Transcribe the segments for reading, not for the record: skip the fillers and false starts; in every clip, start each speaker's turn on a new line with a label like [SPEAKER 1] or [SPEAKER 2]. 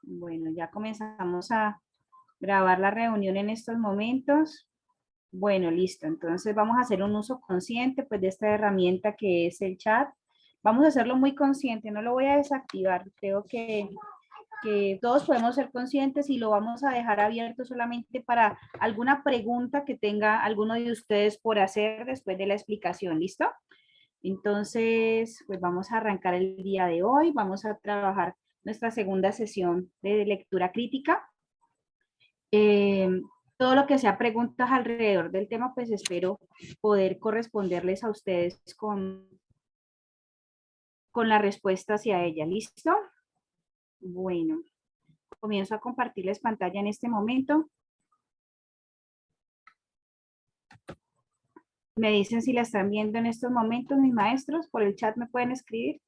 [SPEAKER 1] Bueno, ya comenzamos a grabar la reunión en estos momentos. Bueno, listo. Entonces vamos a hacer un uso consciente pues de esta herramienta que es el chat. Vamos a hacerlo muy consciente, no lo voy a desactivar. Creo que todos podemos ser conscientes y lo vamos a dejar abierto solamente para alguna pregunta que tenga alguno de ustedes por hacer después de la explicación. ¿Listo? Entonces, pues vamos a arrancar el día de hoy. Vamos a trabajar nuestra segunda sesión de lectura crítica. Eh, todo lo que sea preguntas alrededor del tema, pues espero poder corresponderles a ustedes con la respuesta hacia ella. ¿Listo? Bueno, comienzo a compartirles pantalla en este momento. Me dicen si la están viendo en estos momentos, mis maestros, por el chat me pueden escribir.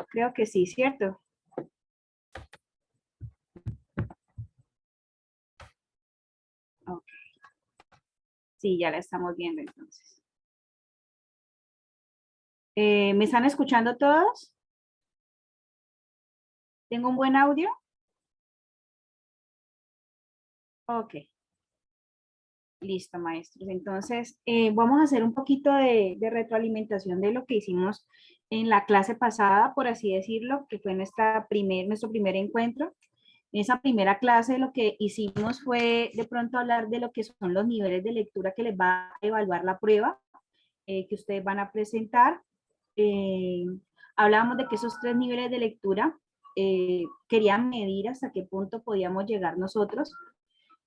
[SPEAKER 1] Creo que sí, ¿cierto? Ok. Sí, ya la estamos viendo entonces. ¿Me están escuchando todos? ¿Tengo un buen audio? Ok, listo, maestros. Entonces, vamos a hacer un poquito de retroalimentación de lo que hicimos en la clase pasada, por así decirlo, que fue nuestro primer encuentro. En esa primera clase lo que hicimos fue de pronto hablar de lo que son los niveles de lectura que les va a evaluar la prueba que ustedes van a presentar. Eh, Hablábamos de que esos 3 niveles de lectura querían medir hasta qué punto podíamos llegar nosotros.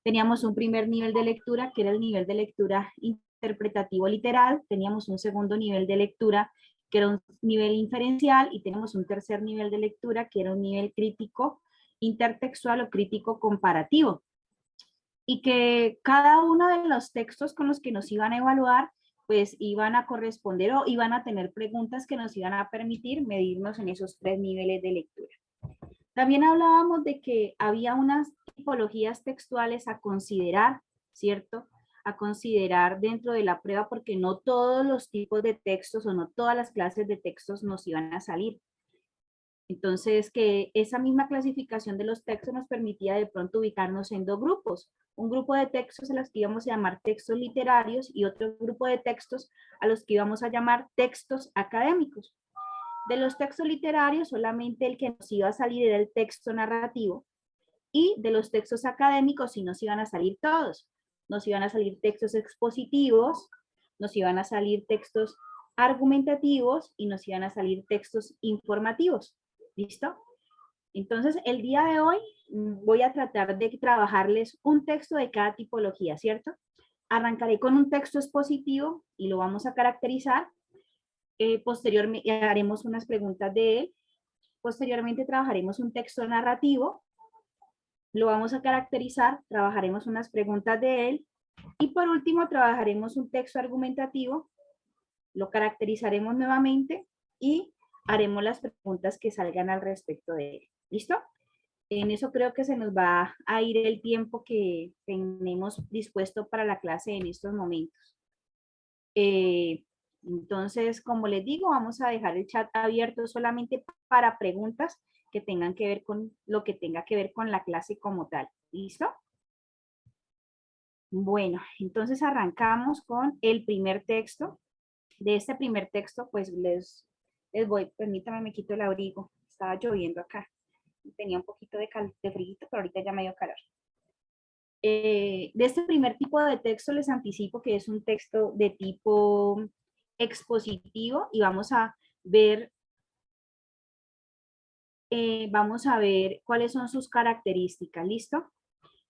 [SPEAKER 1] Teníamos un primer nivel de lectura, que era el nivel de lectura interpretativo literal, teníamos un segundo nivel de lectura, que era un nivel inferencial, y teníamos un tercer nivel de lectura, que era un nivel crítico intertextual o crítico comparativo. Y que cada uno de los textos con los que nos iban a evaluar, pues iban a corresponder o iban a tener preguntas que nos iban a permitir medirnos en esos 3 niveles de lectura. También hablábamos de que había unas tipologías textuales a considerar, ¿cierto? A considerar dentro de la prueba porque no todos los tipos de textos o no todas las clases de textos nos iban a salir. Entonces, que esa misma clasificación de los textos nos permitía de pronto ubicarnos en 2 grupos. Un grupo de textos a los que íbamos a llamar textos literarios y otro grupo de textos a los que íbamos a llamar textos académicos. De los textos literarios, solamente el que nos iba a salir era el texto narrativo, y de los textos académicos sí nos iban a salir todos. Nos iban a salir textos expositivos, nos iban a salir textos argumentativos y nos iban a salir textos informativos. ¿Listo? Entonces, el día de hoy voy a tratar de trabajarles un texto de cada tipología, ¿cierto? Arrancaré con un texto expositivo y lo vamos a caracterizar. Posteriormente haremos unas preguntas de él. Posteriormente trabajaremos un texto narrativo, lo vamos a caracterizar, trabajaremos unas preguntas de él y por último trabajaremos un texto argumentativo, lo caracterizaremos nuevamente y haremos las preguntas que salgan al respecto de él. ¿Listo? En eso creo que se nos va a ir el tiempo que tenemos dispuesto para la clase en estos momentos. Entonces, como les digo, vamos a dejar el chat abierto solamente para preguntas que tengan que ver con lo que tenga que ver con la clase como tal. ¿Listo? Bueno, entonces arrancamos con el primer texto. De este primer texto, pues les voy, permítame, me quito el abrigo. Estaba lloviendo acá. Tenía un poquito de frío, pero ahorita ya me dio calor. De este primer tipo de texto les anticipo que es un texto de tipo expositivo y vamos a ver cuáles son sus características. ¿Listo?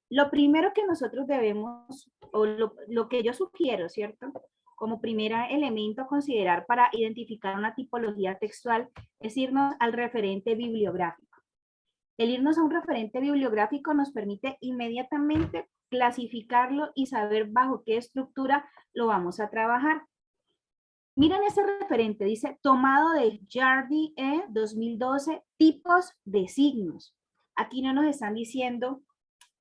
[SPEAKER 1] Lo primero que nosotros debemos, o lo que yo sugiero, ¿cierto? Como primer elemento a considerar para identificar una tipología textual es irnos al referente bibliográfico. El irnos a un referente bibliográfico nos permite inmediatamente clasificarlo y saber bajo qué estructura lo vamos a trabajar. Miren ese referente, dice tomado de Jardy 2012, tipos de signos. Aquí no nos están diciendo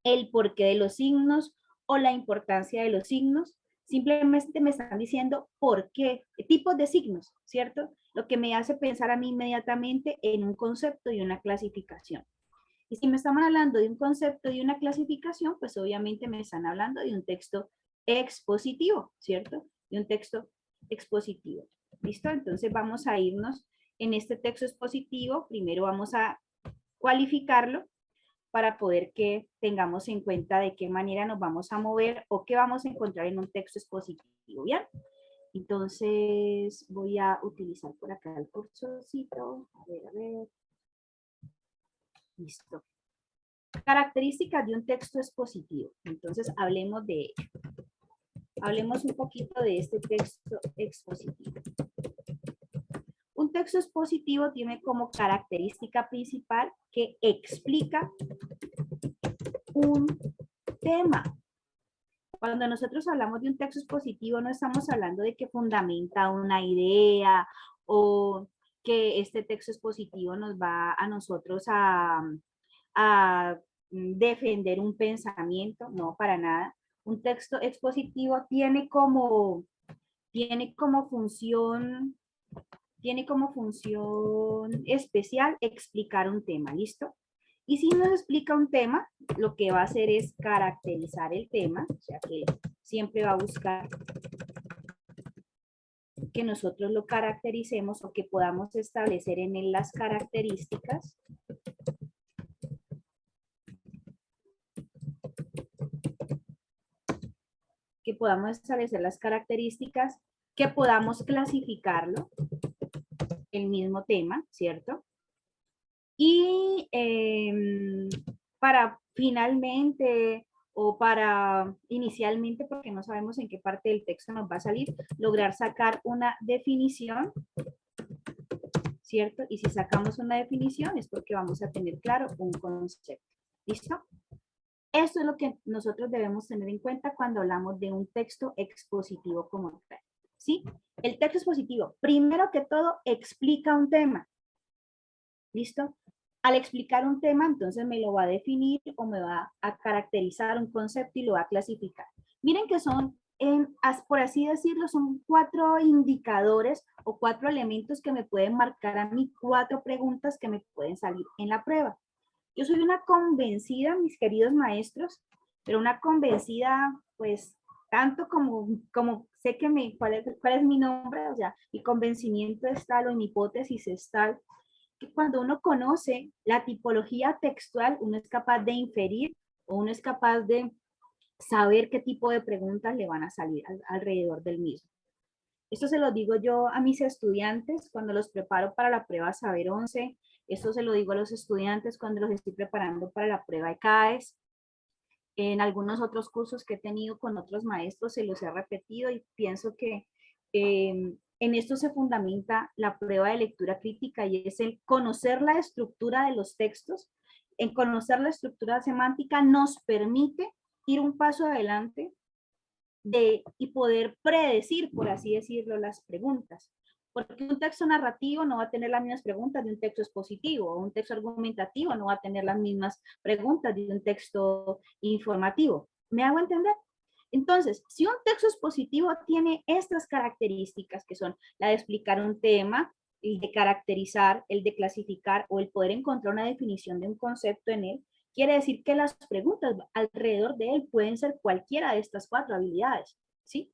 [SPEAKER 1] el porqué de los signos o la importancia de los signos, simplemente me están diciendo por qué, tipos de signos, ¿cierto? Lo que me hace pensar a mí inmediatamente en un concepto y una clasificación. Y si me están hablando de un concepto y una clasificación, pues obviamente me están hablando de un texto expositivo, ¿cierto? De un texto expositivo. ¿Listo? Entonces vamos a irnos en este texto expositivo. Primero vamos a cualificarlo para poder que tengamos en cuenta de qué manera nos vamos a mover o qué vamos a encontrar en un texto expositivo, ¿bien? Entonces voy a utilizar por acá el cursorcito. A ver. Listo. Características de un texto expositivo. Entonces hablemos de ello. Hablemos un poquito de este texto expositivo. Un texto expositivo tiene como característica principal que explica un tema. Cuando nosotros hablamos de un texto expositivo, no estamos hablando de que fundamenta una idea o que este texto expositivo nos va a nosotros a defender un pensamiento, no, para nada. Un texto expositivo tiene como función especial explicar un tema, ¿listo? Y si nos explica un tema, lo que va a hacer es caracterizar el tema, o sea que siempre va a buscar que nosotros lo caractericemos o que podamos establecer en él las características que podamos clasificarlo, el mismo tema, ¿cierto? Y para finalmente o para inicialmente, porque no sabemos en qué parte del texto nos va a salir, lograr sacar una definición, ¿cierto? Y si sacamos una definición es porque vamos a tener claro un concepto. ¿Listo? Esto es lo que nosotros debemos tener en cuenta cuando hablamos de un texto expositivo como tal. ¿Sí? El texto expositivo, primero que todo, explica un tema. ¿Listo? Al explicar un tema, entonces me lo va a definir o me va a caracterizar un concepto y lo va a clasificar. Miren que son, por así decirlo, son 4 indicadores o 4 elementos que me pueden marcar a mí, 4 preguntas que me pueden salir en la prueba. Yo soy una convencida, mis queridos maestros, pero una convencida, pues, tanto como sé que cuál es mi nombre, o sea, mi convencimiento es tal o mi hipótesis es tal, que cuando uno conoce la tipología textual, uno es capaz de inferir o uno es capaz de saber qué tipo de preguntas le van a salir alrededor del mismo. Esto se lo digo yo a mis estudiantes cuando los preparo para la prueba Saber 11. Esto se lo digo a los estudiantes cuando los estoy preparando para la prueba de CAES. En algunos otros cursos que he tenido con otros maestros se los he repetido y pienso que en esto se fundamenta la prueba de lectura crítica y es el conocer la estructura de los textos. En conocer la estructura semántica nos permite ir un paso adelante y poder predecir, por así decirlo, las preguntas. Porque un texto narrativo no va a tener las mismas preguntas de un texto expositivo, o un texto argumentativo no va a tener las mismas preguntas de un texto informativo. ¿Me hago entender? Entonces, si un texto expositivo tiene estas características, que son la de explicar un tema, el de caracterizar, el de clasificar o el poder encontrar una definición de un concepto en él, quiere decir que las preguntas alrededor de él pueden ser cualquiera de estas 4 habilidades, ¿sí?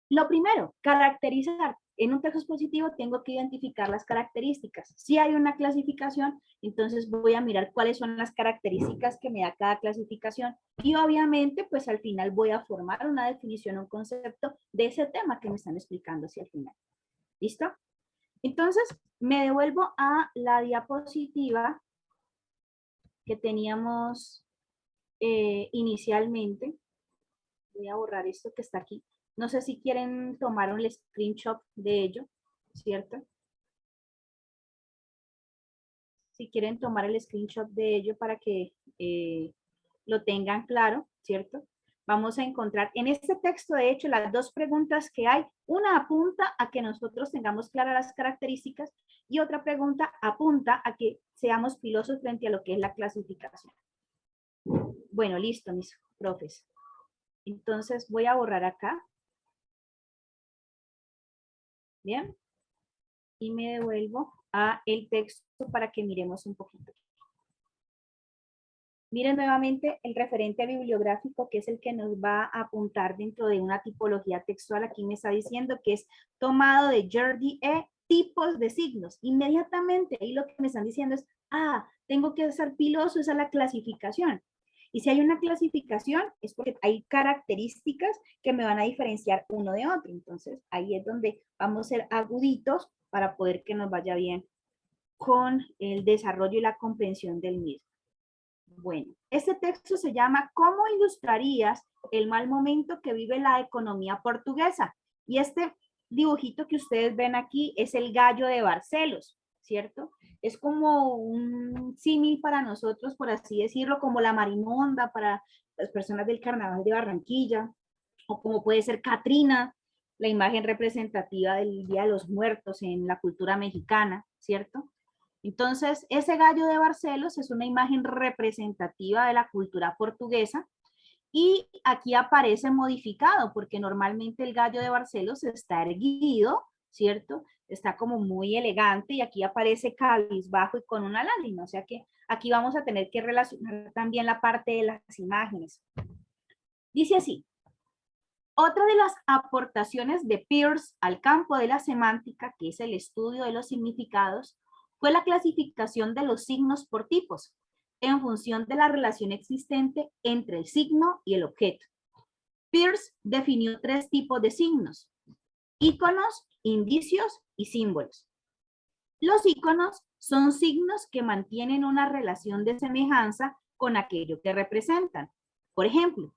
[SPEAKER 1] Lo primero, caracterizar. En un texto expositivo tengo que identificar las características. Si hay una clasificación, entonces voy a mirar cuáles son las características que me da cada clasificación y obviamente pues al final voy a formar una definición, un concepto de ese tema que me están explicando hacia el final. ¿Listo? Entonces me devuelvo a la diapositiva que teníamos inicialmente. Voy a borrar esto que está aquí. No sé si quieren tomar un screenshot de ello, ¿cierto? Si quieren tomar el screenshot de ello para que lo tengan claro, ¿cierto? Vamos a encontrar en este texto, de hecho, las 2 preguntas que hay. Una apunta a que nosotros tengamos claras las características y otra pregunta apunta a que seamos pilosos frente a lo que es la clasificación. Bueno, listo, mis profes. Entonces voy a borrar acá. Bien. Y me devuelvo a el texto para que miremos un poquito. Miren nuevamente el referente bibliográfico, que es el que nos va a apuntar dentro de una tipología textual. Aquí me está diciendo que es tomado de Jordi E. Tipos de signos. Inmediatamente, ahí lo que me están diciendo es, tengo que ser piloso, esa es la clasificación. Y si hay una clasificación, es porque hay características que me van a diferenciar uno de otro. Entonces, ahí es donde vamos a ser aguditos para poder que nos vaya bien con el desarrollo y la comprensión del mismo. Bueno, este texto se llama ¿Cómo ilustrarías el mal momento que vive la economía portuguesa? Y este dibujito que ustedes ven aquí es el gallo de Barcelos, ¿cierto? Es como un símil para nosotros, por así decirlo, como la marimonda para las personas del Carnaval de Barranquilla, o como puede ser Catrina, la imagen representativa del Día de los Muertos en la cultura mexicana, ¿cierto? Entonces, ese gallo de Barcelos es una imagen representativa de la cultura portuguesa y aquí aparece modificado porque normalmente el gallo de Barcelos está erguido, ¿cierto? Está como muy elegante y aquí aparece cabizbajo y con una lágrima, o sea que aquí vamos a tener que relacionar también la parte de las imágenes. Dice así: otra de las aportaciones de Peirce al campo de la semántica, que es el estudio de los significados, fue la clasificación de los signos por tipos, en función de la relación existente entre el signo y el objeto. Peirce definió 3 tipos de signos: íconos, indicios y símbolos. Los íconos son signos que mantienen una relación de semejanza con aquello que representan. Por ejemplo,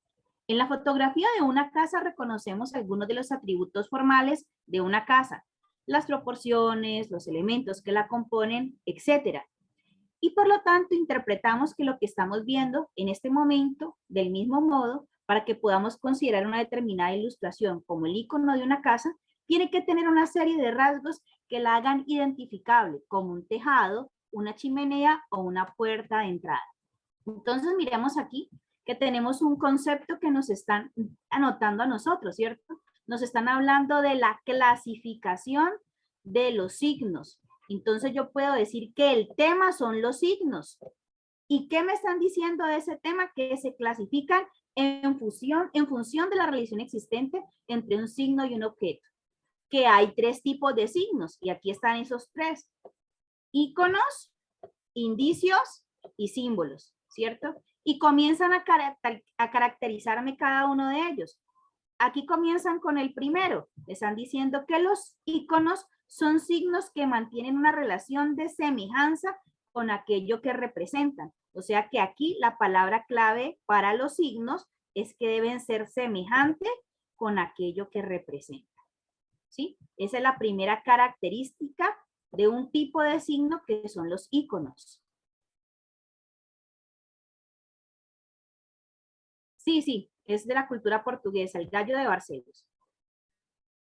[SPEAKER 1] en la fotografía de una casa reconocemos algunos de los atributos formales de una casa, las proporciones, los elementos que la componen, etc. Y por lo tanto interpretamos que lo que estamos viendo en este momento, del mismo modo, para que podamos considerar una determinada ilustración como el icono de una casa, tiene que tener una serie de rasgos que la hagan identificable, como un tejado, una chimenea o una puerta de entrada. Entonces miremos aquí que tenemos un concepto que nos están anotando a nosotros, ¿cierto? Nos están hablando de la clasificación de los signos. Entonces yo puedo decir que el tema son los signos. ¿Y qué me están diciendo de ese tema? Que se clasifican en función de la relación existente entre un signo y un objeto. Que hay 3 tipos de signos y aquí están esos 3. Íconos, indicios y símbolos, ¿cierto? Y comienzan a caracterizarme cada uno de ellos. Aquí comienzan con el primero. Están diciendo que los íconos son signos que mantienen una relación de semejanza con aquello que representan. O sea que aquí la palabra clave para los signos es que deben ser semejantes con aquello que representan. ¿Sí? Esa es la primera característica de un tipo de signo que son los íconos. Sí, es de la cultura portuguesa, el gallo de Barcelos.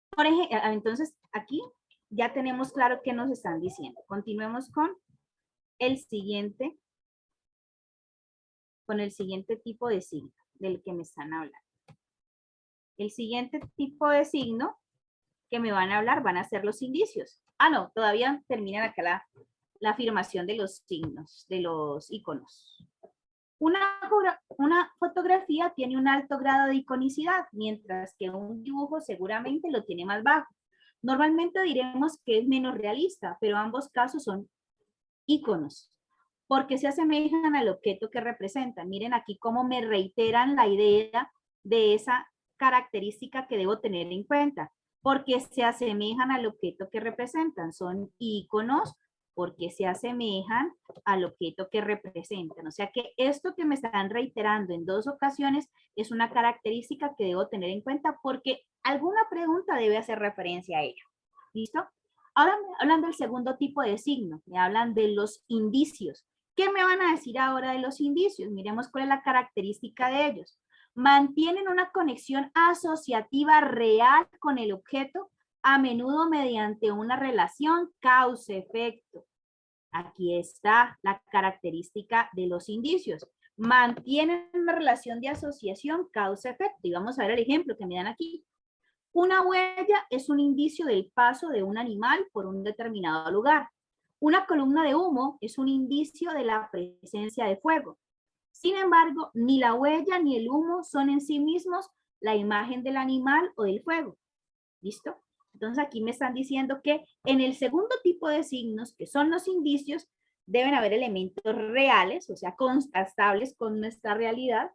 [SPEAKER 1] Por ejemplo, entonces aquí ya tenemos claro qué nos están diciendo. Continuemos con el siguiente tipo de signo del que me están hablando. El siguiente tipo de signo que me van a hablar van a ser los indicios. No, todavía terminan acá la afirmación de los signos, de los iconos. Una fotografía tiene un alto grado de iconicidad, mientras que un dibujo seguramente lo tiene más bajo. Normalmente diremos que es menos realista, pero ambos casos son iconos, porque se asemejan al objeto que representan. Miren aquí cómo me reiteran la idea de esa característica que debo tener en cuenta, porque se asemejan al objeto que representan. Son iconos porque se asemejan al objeto que representan. O sea que esto que me están reiterando en 2 ocasiones es una característica que debo tener en cuenta porque alguna pregunta debe hacer referencia a ello. ¿Listo? Ahora me hablan del segundo tipo de signo, me hablan de los indicios. ¿Qué me van a decir ahora de los indicios? Miremos cuál es la característica de ellos. Mantienen una conexión asociativa real con el objeto, a menudo mediante una relación causa-efecto. Aquí está la característica de los indicios. Mantienen una relación de asociación causa-efecto. Y vamos a ver el ejemplo que me dan aquí. Una huella es un indicio del paso de un animal por un determinado lugar. Una columna de humo es un indicio de la presencia de fuego. Sin embargo, ni la huella ni el humo son en sí mismos la imagen del animal o del fuego. ¿Listo? Entonces aquí me están diciendo que en el segundo tipo de signos, que son los indicios, deben haber elementos reales, o sea, contrastables con nuestra realidad,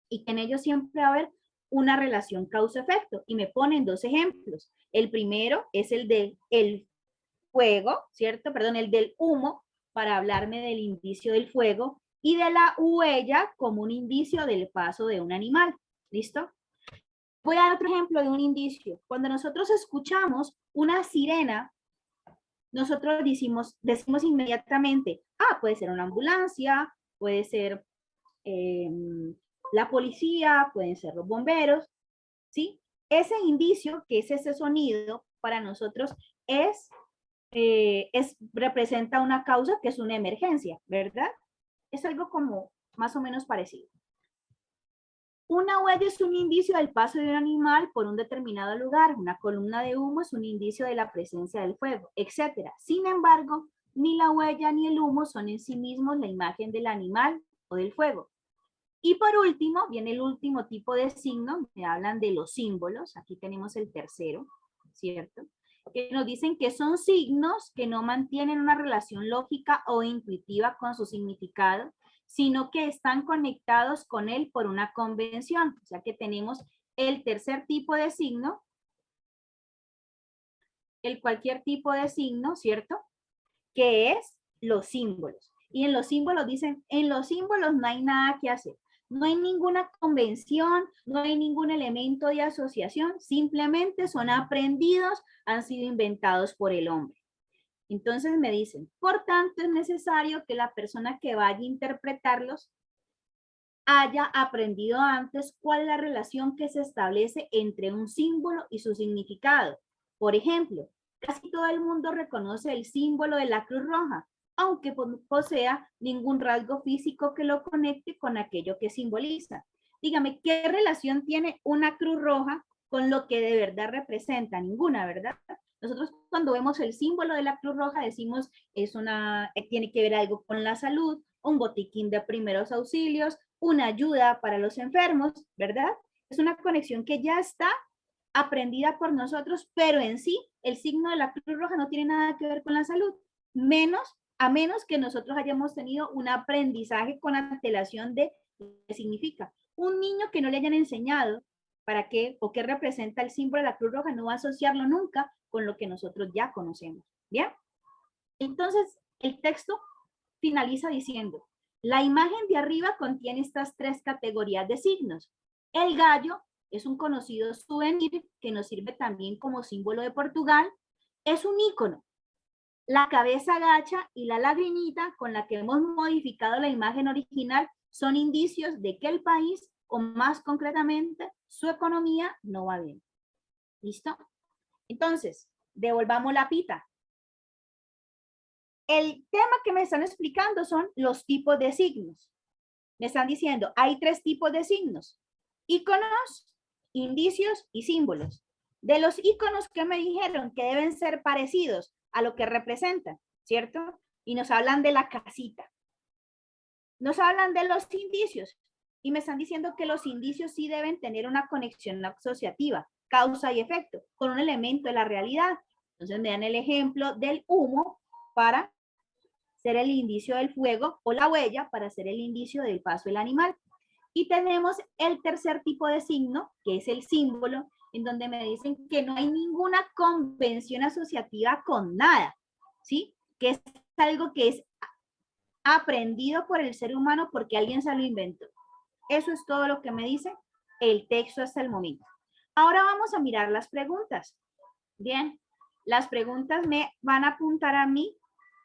[SPEAKER 1] y que en ellos siempre va a haber una relación causa-efecto. Y me ponen dos ejemplos. El primero es el del fuego, ¿cierto? Perdón, el del humo, para hablarme del indicio del fuego, y de la huella como un indicio del paso de un animal. ¿Listo? Voy a dar otro ejemplo de un indicio. Cuando nosotros escuchamos una sirena, nosotros decimos inmediatamente, puede ser una ambulancia, puede ser eh, la policía, pueden ser los bomberos, ¿sí? Ese indicio, que es ese sonido, para nosotros representa una causa que es una emergencia, ¿verdad? Es algo como más o menos parecido. Una huella es un indicio del paso de un animal por un determinado lugar. Una columna de humo es un indicio de la presencia del fuego, etc. Sin embargo, ni la huella ni el humo son en sí mismos la imagen del animal o del fuego. Y por último, viene el último tipo de signo, me hablan de los símbolos. Aquí tenemos el tercero, ¿cierto? Que nos dicen que son signos que no mantienen una relación lógica o intuitiva con su significado, sino que están conectados con él por una convención. O sea que tenemos el tercer tipo de signo, el cualquier tipo de signo, ¿cierto? Que es los símbolos. Y en los símbolos dicen, en los símbolos no hay nada que hacer. No hay ninguna convención, no hay ningún elemento de asociación, simplemente son aprendidos, han sido inventados por el hombre. Entonces me dicen, por tanto es necesario que la persona que vaya a interpretarlos haya aprendido antes cuál es la relación que se establece entre un símbolo y su significado. Por ejemplo, casi todo el mundo reconoce el símbolo de la Cruz Roja, aunque posea ningún rasgo físico que lo conecte con aquello que simboliza. Dígame, ¿qué relación tiene una Cruz Roja con lo que de verdad representa? Ninguna, ¿verdad? Nosotros cuando vemos el símbolo de la Cruz Roja decimos tiene que ver algo con la salud, un botiquín de primeros auxilios, una ayuda para los enfermos, ¿verdad? Es una conexión que ya está aprendida por nosotros, pero en sí el signo de la Cruz Roja no tiene nada que ver con la salud, a menos que nosotros hayamos tenido un aprendizaje con antelación de qué significa. Un niño que no le hayan enseñado para qué o qué representa el símbolo de la Cruz Roja no va a asociarlo nunca con lo que nosotros ya conocemos. ¿Bien? Entonces, el texto finaliza diciendo, la imagen de arriba contiene estas tres categorías de signos. El gallo es un conocido souvenir que nos sirve también como símbolo de Portugal. Es un ícono. La cabeza gacha y la lagrimita con la que hemos modificado la imagen original son indicios de que el país, o más concretamente, su economía no va bien. ¿Listo? Entonces, devolvamos la pita. El tema que me están explicando son los tipos de signos. Me están diciendo, hay tres tipos de signos: íconos, indicios y símbolos. De los íconos que me dijeron que deben ser parecidos a lo que representan, ¿cierto? Y nos hablan de la casita. Nos hablan de los indicios y me están diciendo que los indicios sí deben tener una conexión asociativa, causa y efecto, con un elemento de la realidad. Entonces me dan el ejemplo del humo para ser el indicio del fuego, o la huella para ser el indicio del paso del animal. Y tenemos el tercer tipo de signo, que es el símbolo, en donde me dicen que no hay ninguna convención asociativa con nada, ¿sí? Que es algo que es aprendido por el ser humano porque alguien se lo inventó. Eso es todo lo que me dice el texto hasta el momento. Ahora vamos a mirar las preguntas. Bien, las preguntas me van a apuntar a mí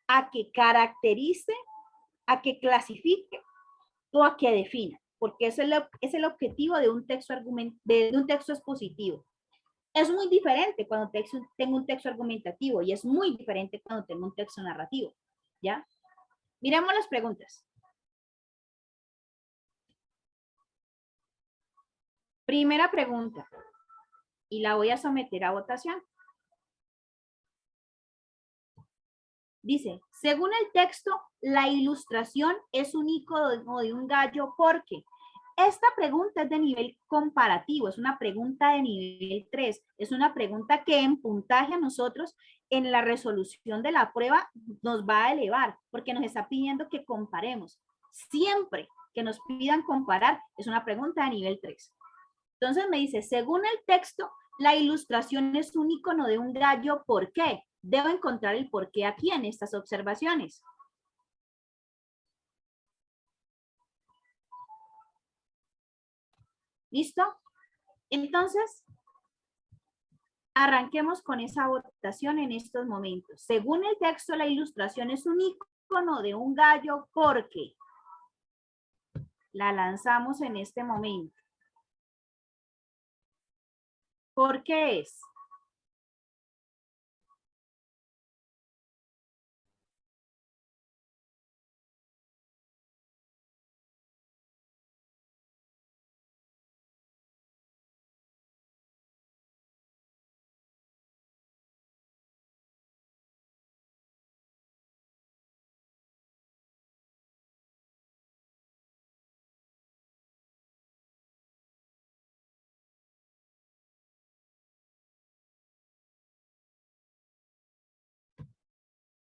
[SPEAKER 1] a que caracterice, a que clasifique o a que defina, porque es el objetivo de un texto de un texto expositivo. Es muy diferente cuando tengo un texto argumentativo y es muy diferente cuando tengo un texto narrativo. ¿Ya? Miremos las preguntas. Primera pregunta, y la voy a someter a votación. Dice, según el texto, la ilustración es un icono de un gallo porque esta pregunta es de nivel comparativo, es una pregunta de nivel 3, es una pregunta que en puntaje a nosotros en la resolución de la prueba nos va a elevar porque nos está pidiendo que comparemos. Siempre que nos pidan comparar es una pregunta de nivel 3. Entonces me dice, según el texto, la ilustración es un icono de un gallo, ¿por qué? Debo encontrar el por qué aquí en estas observaciones. ¿Listo? Entonces, arranquemos con esa votación en estos momentos. Según el texto, la ilustración es un icono de un gallo porque la lanzamos en este momento. ¿Por qué es?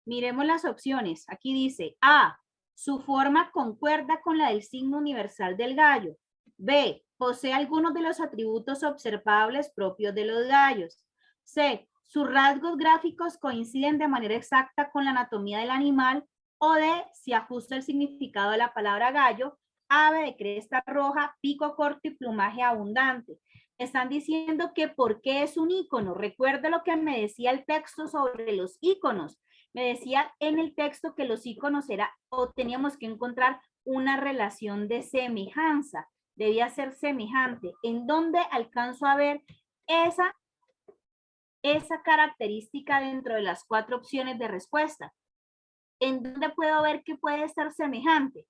[SPEAKER 1] Miremos las opciones. Aquí dice A, su forma concuerda con la del signo universal del gallo. B, posee algunos de los atributos observables propios de los gallos. C, sus rasgos gráficos coinciden de manera exacta con la anatomía del animal. O D, si ajusta el significado de la palabra gallo, ave de cresta roja, pico corto y plumaje abundante. Están diciendo que por qué es un ícono. Recuerda lo que me decía el texto sobre los íconos. Me decía en el texto que los iconos era o teníamos que encontrar una relación de semejanza, debía ser semejante. ¿En dónde alcanzo a ver esa característica dentro de las 4 opciones de respuesta? ¿En dónde puedo ver que puede ser semejante?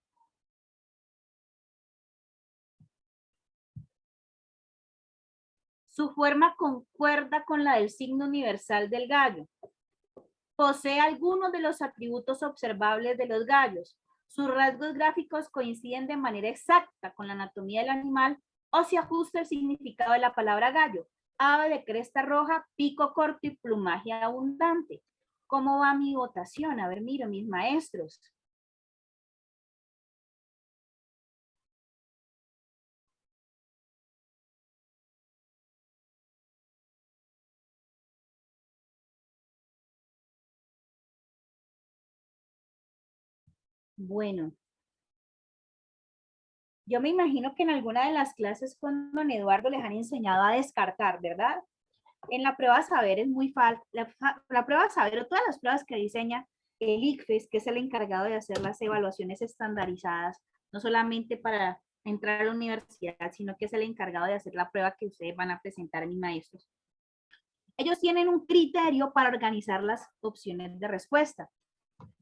[SPEAKER 1] Su forma concuerda con la del signo universal del gallo. Posee algunos de los atributos observables de los gallos. Sus rasgos gráficos coinciden de manera exacta con la anatomía del animal o se ajusta el significado de la palabra gallo. Ave de cresta roja, pico corto y plumaje abundante. ¿Cómo va mi votación? A ver, miro mis maestros. Bueno, yo me imagino que en alguna de las clases con don Eduardo les han enseñado a descartar, ¿verdad? En la prueba saber es muy fácil. La prueba saber o todas las pruebas que diseña el ICFES, que es el encargado de hacer las evaluaciones estandarizadas, no solamente para entrar a la universidad, sino que es el encargado de hacer la prueba que ustedes van a presentar a mis maestros. Ellos tienen un criterio para organizar las opciones de respuesta.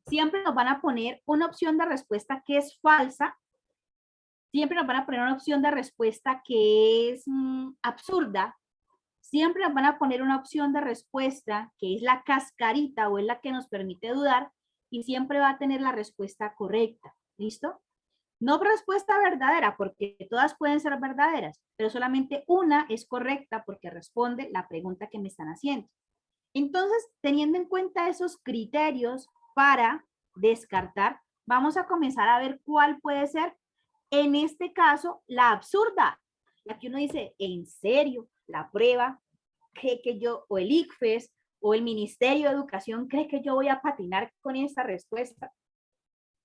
[SPEAKER 1] Siempre nos van a poner una opción de respuesta que es falsa, siempre nos van a poner una opción de respuesta que es absurda, siempre nos van a poner una opción de respuesta que es la cascarita o es la que nos permite dudar y siempre va a tener la respuesta correcta. ¿Listo? No respuesta verdadera porque todas pueden ser verdaderas, pero solamente una es correcta porque responde la pregunta que me están haciendo. Entonces, teniendo en cuenta esos criterios para descartar, vamos a comenzar a ver cuál puede ser, en este caso, la absurda. La que uno dice, ¿en serio? La prueba cree que yo, o el ICFES, o el Ministerio de Educación cree que yo voy a patinar con esta respuesta.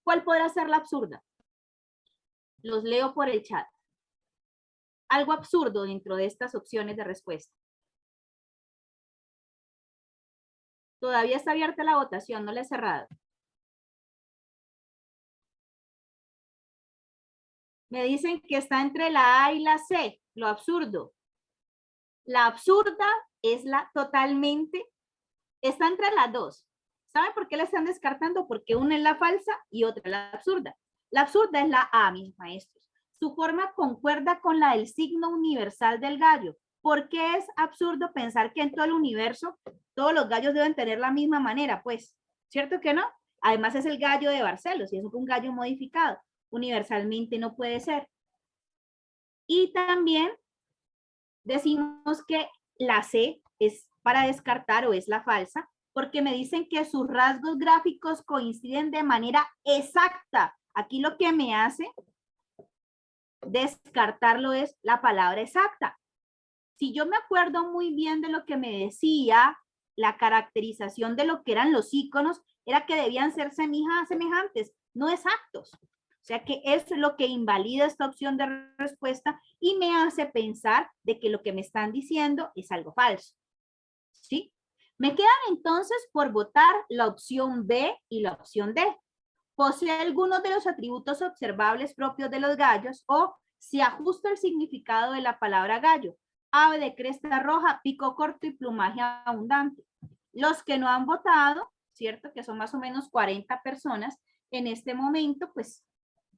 [SPEAKER 1] ¿Cuál podrá ser la absurda? Los leo por el chat. Algo absurdo dentro de estas opciones de respuesta. Todavía está abierta la votación, no la he cerrado. Me dicen que está entre la A y la C, lo absurdo. La absurda es la totalmente, está entre las dos. ¿Saben por qué la están descartando? Porque una es la falsa y otra es la absurda. La absurda es la A, mis maestros. Su forma concuerda con la del signo universal del gallo. ¿Por qué es absurdo pensar que en todo el universo todos los gallos deben tener la misma manera? Pues ¿Cierto que no? Además es el gallo de Barcelos y eso es un gallo modificado. Universalmente no puede ser. Y también decimos que la C es para descartar o es la falsa, porque me dicen que sus rasgos gráficos coinciden de manera exacta. Aquí lo que me hace descartarlo es la palabra exacta. Si yo me acuerdo muy bien de lo que me decía, la caracterización de lo que eran los iconos, era que debían ser semejantes, no exactos. O sea que eso es lo que invalida esta opción de respuesta y me hace pensar de que lo que me están diciendo es algo falso. ¿Sí? Me quedan entonces por votar la opción B y la opción D. Posee algunos de los atributos observables propios de los gallos o se ajusta el significado de la palabra gallo. Ave de cresta roja, pico corto y plumaje abundante. Los que no han votado, ¿cierto? Que son más o menos 40 personas, en este momento, pues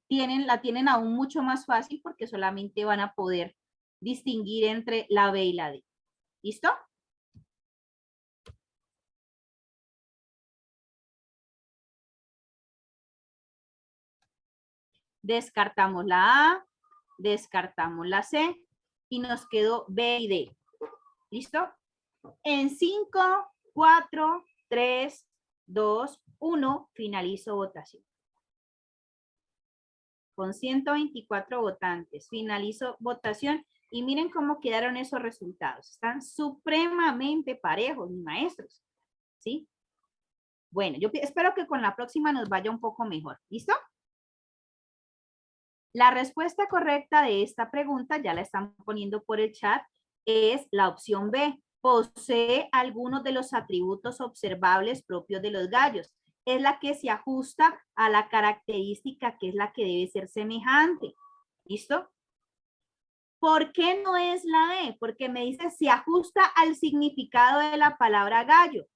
[SPEAKER 1] la tienen aún mucho más fácil porque solamente van a poder distinguir entre la B y la D. ¿Listo? Descartamos la A, descartamos la C y nos quedó B y D. ¿Listo? En 5, 4, 3, 2, 1, finalizo votación. Con 124 votantes, finalizo votación y miren cómo quedaron esos resultados. Están supremamente parejos, mis maestros. ¿Sí? Bueno, yo espero que con la próxima nos vaya un poco mejor. ¿Listo? La respuesta correcta de esta pregunta, ya la están poniendo por el chat, es la opción B. Posee algunos de los atributos observables propios de los gallos. Es la que se ajusta a la característica que es la que debe ser semejante. ¿Listo? ¿Por qué no es la E? Porque me dice se ajusta al significado de la palabra gallo.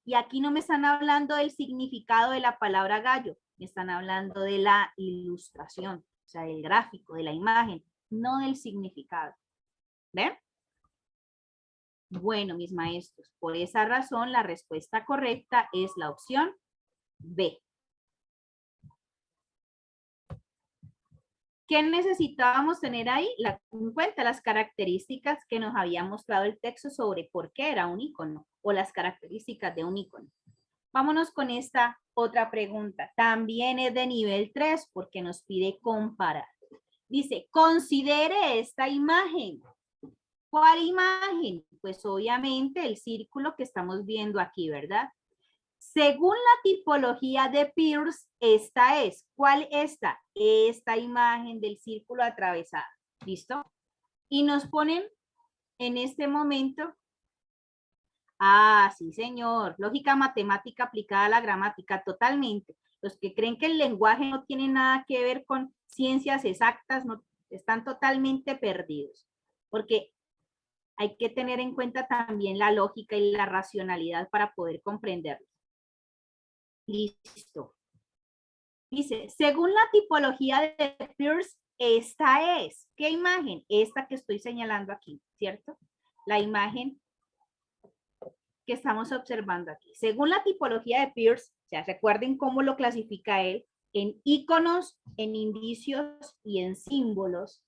[SPEAKER 1] Y aquí no me están hablando del significado de la palabra gallo, me están hablando de la ilustración, o sea, del gráfico, de la imagen, no del significado. ¿Ven? Bueno, mis maestros, por esa razón la respuesta correcta es la opción B. ¿Qué necesitábamos tener ahí? En cuenta las características que nos había mostrado el texto sobre por qué era un icono o las características de un icono. Vámonos con esta otra pregunta. También es de nivel 3 porque nos pide comparar. Dice, considere esta imagen. ¿Cuál imagen? Pues obviamente el círculo que estamos viendo aquí, ¿verdad? Según la tipología de Peirce, esta es. ¿Cuál esta? Esta imagen del círculo atravesado. ¿Listo? Y nos ponen en este momento. Ah, sí, señor. Lógica matemática aplicada a la gramática, totalmente. Los que creen que el lenguaje no tiene nada que ver con ciencias exactas, no, están totalmente perdidos. Porque hay que tener en cuenta también la lógica y la racionalidad para poder comprenderlo. Listo. Dice, según la tipología de Peirce, esta es. ¿Qué imagen? Esta que estoy señalando aquí, ¿cierto? La imagen que estamos observando aquí. Según la tipología de Peirce, o sea, recuerden cómo lo clasifica él, en iconos, en indicios y en símbolos.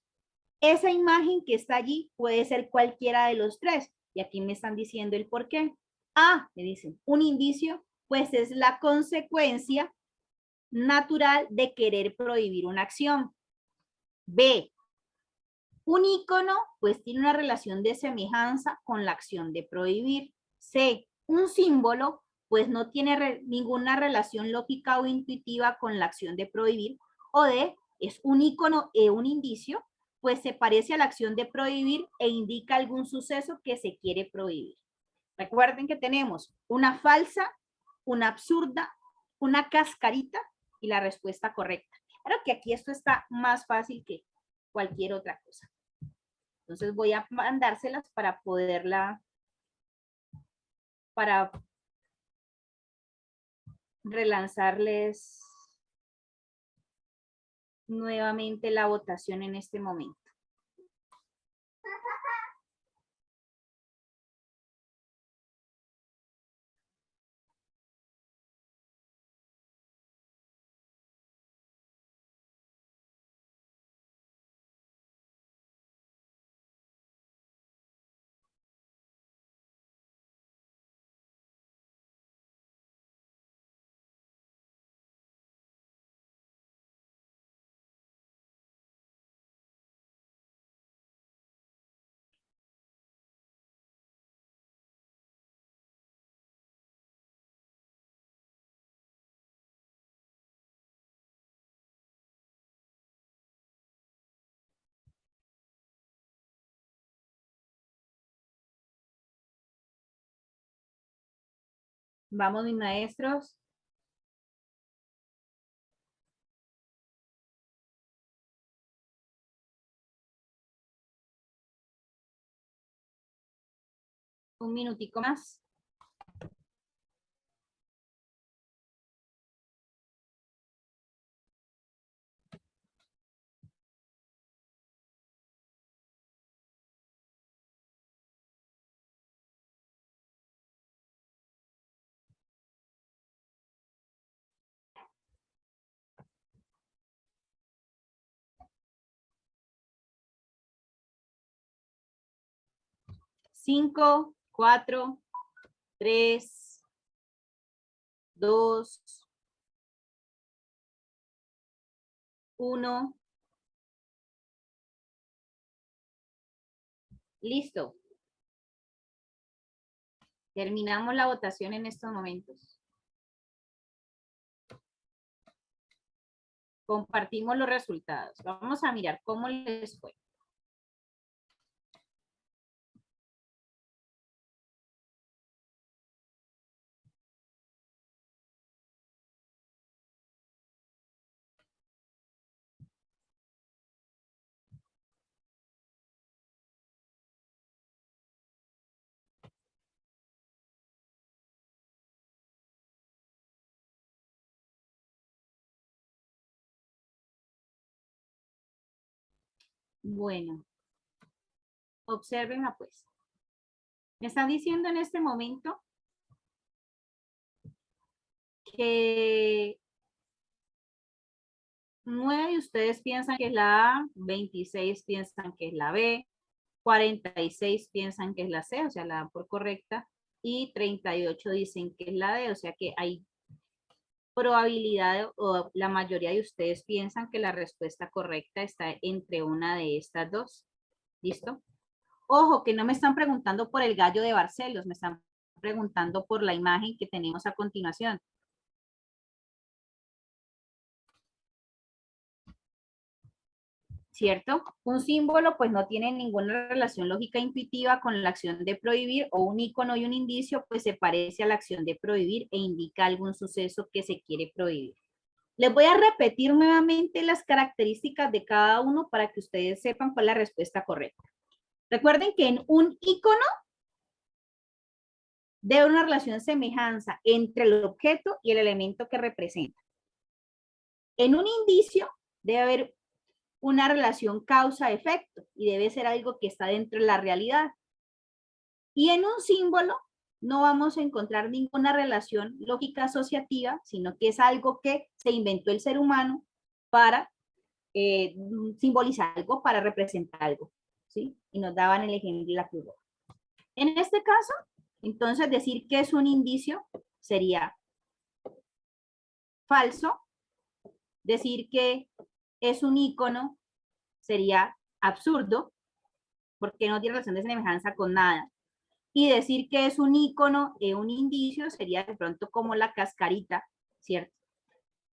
[SPEAKER 1] Esa imagen que está allí puede ser cualquiera de los tres. Y aquí me están diciendo el por qué. A, me dicen, un indicio, pues es la consecuencia natural de querer prohibir una acción. B, un icono, pues tiene una relación de semejanza con la acción de prohibir. C, un símbolo, pues no tiene ninguna relación lógica o intuitiva con la acción de prohibir. O D, es un icono un indicio, pues se parece a la acción de prohibir e indica algún suceso que se quiere prohibir. Recuerden que tenemos una falsa, una absurda, una cascarita y la respuesta correcta. Claro que aquí esto está más fácil que cualquier otra cosa. Entonces voy a mandárselas para poderla, para relanzarles nuevamente la votación en este momento. Vamos, mis maestros. Un minutico más. Cinco, cuatro, tres, dos, uno. Listo. Terminamos la votación en estos momentos. Compartimos los resultados. Vamos a mirar cómo les fue. Bueno, observen pues. Me están diciendo en este momento que 9 de ustedes piensan que es la A, 26 piensan que es la B, 46 piensan que es la C, o sea, la dan por correcta, y 38 dicen que es la D, o sea que hay probabilidad o la mayoría de ustedes piensan que la respuesta correcta está entre una de estas dos. ¿Listo? Ojo, que no me están preguntando por el gallo de Barcelos, me están preguntando por la imagen que tenemos a continuación. ¿Cierto? Un símbolo pues no tiene ninguna relación lógica intuitiva con la acción de prohibir, o un icono y un indicio pues se parece a la acción de prohibir e indica algún suceso que se quiere prohibir. Les voy a repetir nuevamente las características de cada uno para que ustedes sepan cuál es la respuesta correcta. Recuerden que en un icono debe haber una relación semejanza entre el objeto y el elemento que representa. En un indicio debe haber una relación causa-efecto y debe ser algo que está dentro de la realidad. Y en un símbolo no vamos a encontrar ninguna relación lógica asociativa, sino que es algo que se inventó el ser humano para simbolizar algo, para representar algo, ¿sí? Y nos daban el ejemplo de la cruz roja. En este caso, entonces decir que es un indicio sería falso, decir que es un icono sería absurdo, porque no tiene relación de semejanza con nada. Y decir que es un icono, un indicio, sería de pronto como la cascarita, ¿cierto?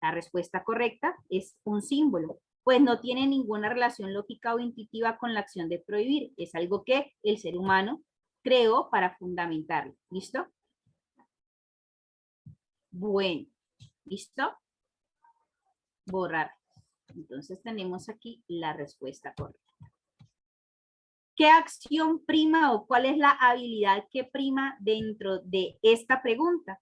[SPEAKER 1] La respuesta correcta es un símbolo, pues no tiene ninguna relación lógica o intuitiva con la acción de prohibir. Es algo que el ser humano creó para fundamentarlo. ¿Listo? Bueno, ¿listo? Borrar. Entonces tenemos aquí la respuesta correcta. ¿Qué acción prima o cuál es la habilidad que prima dentro de esta pregunta?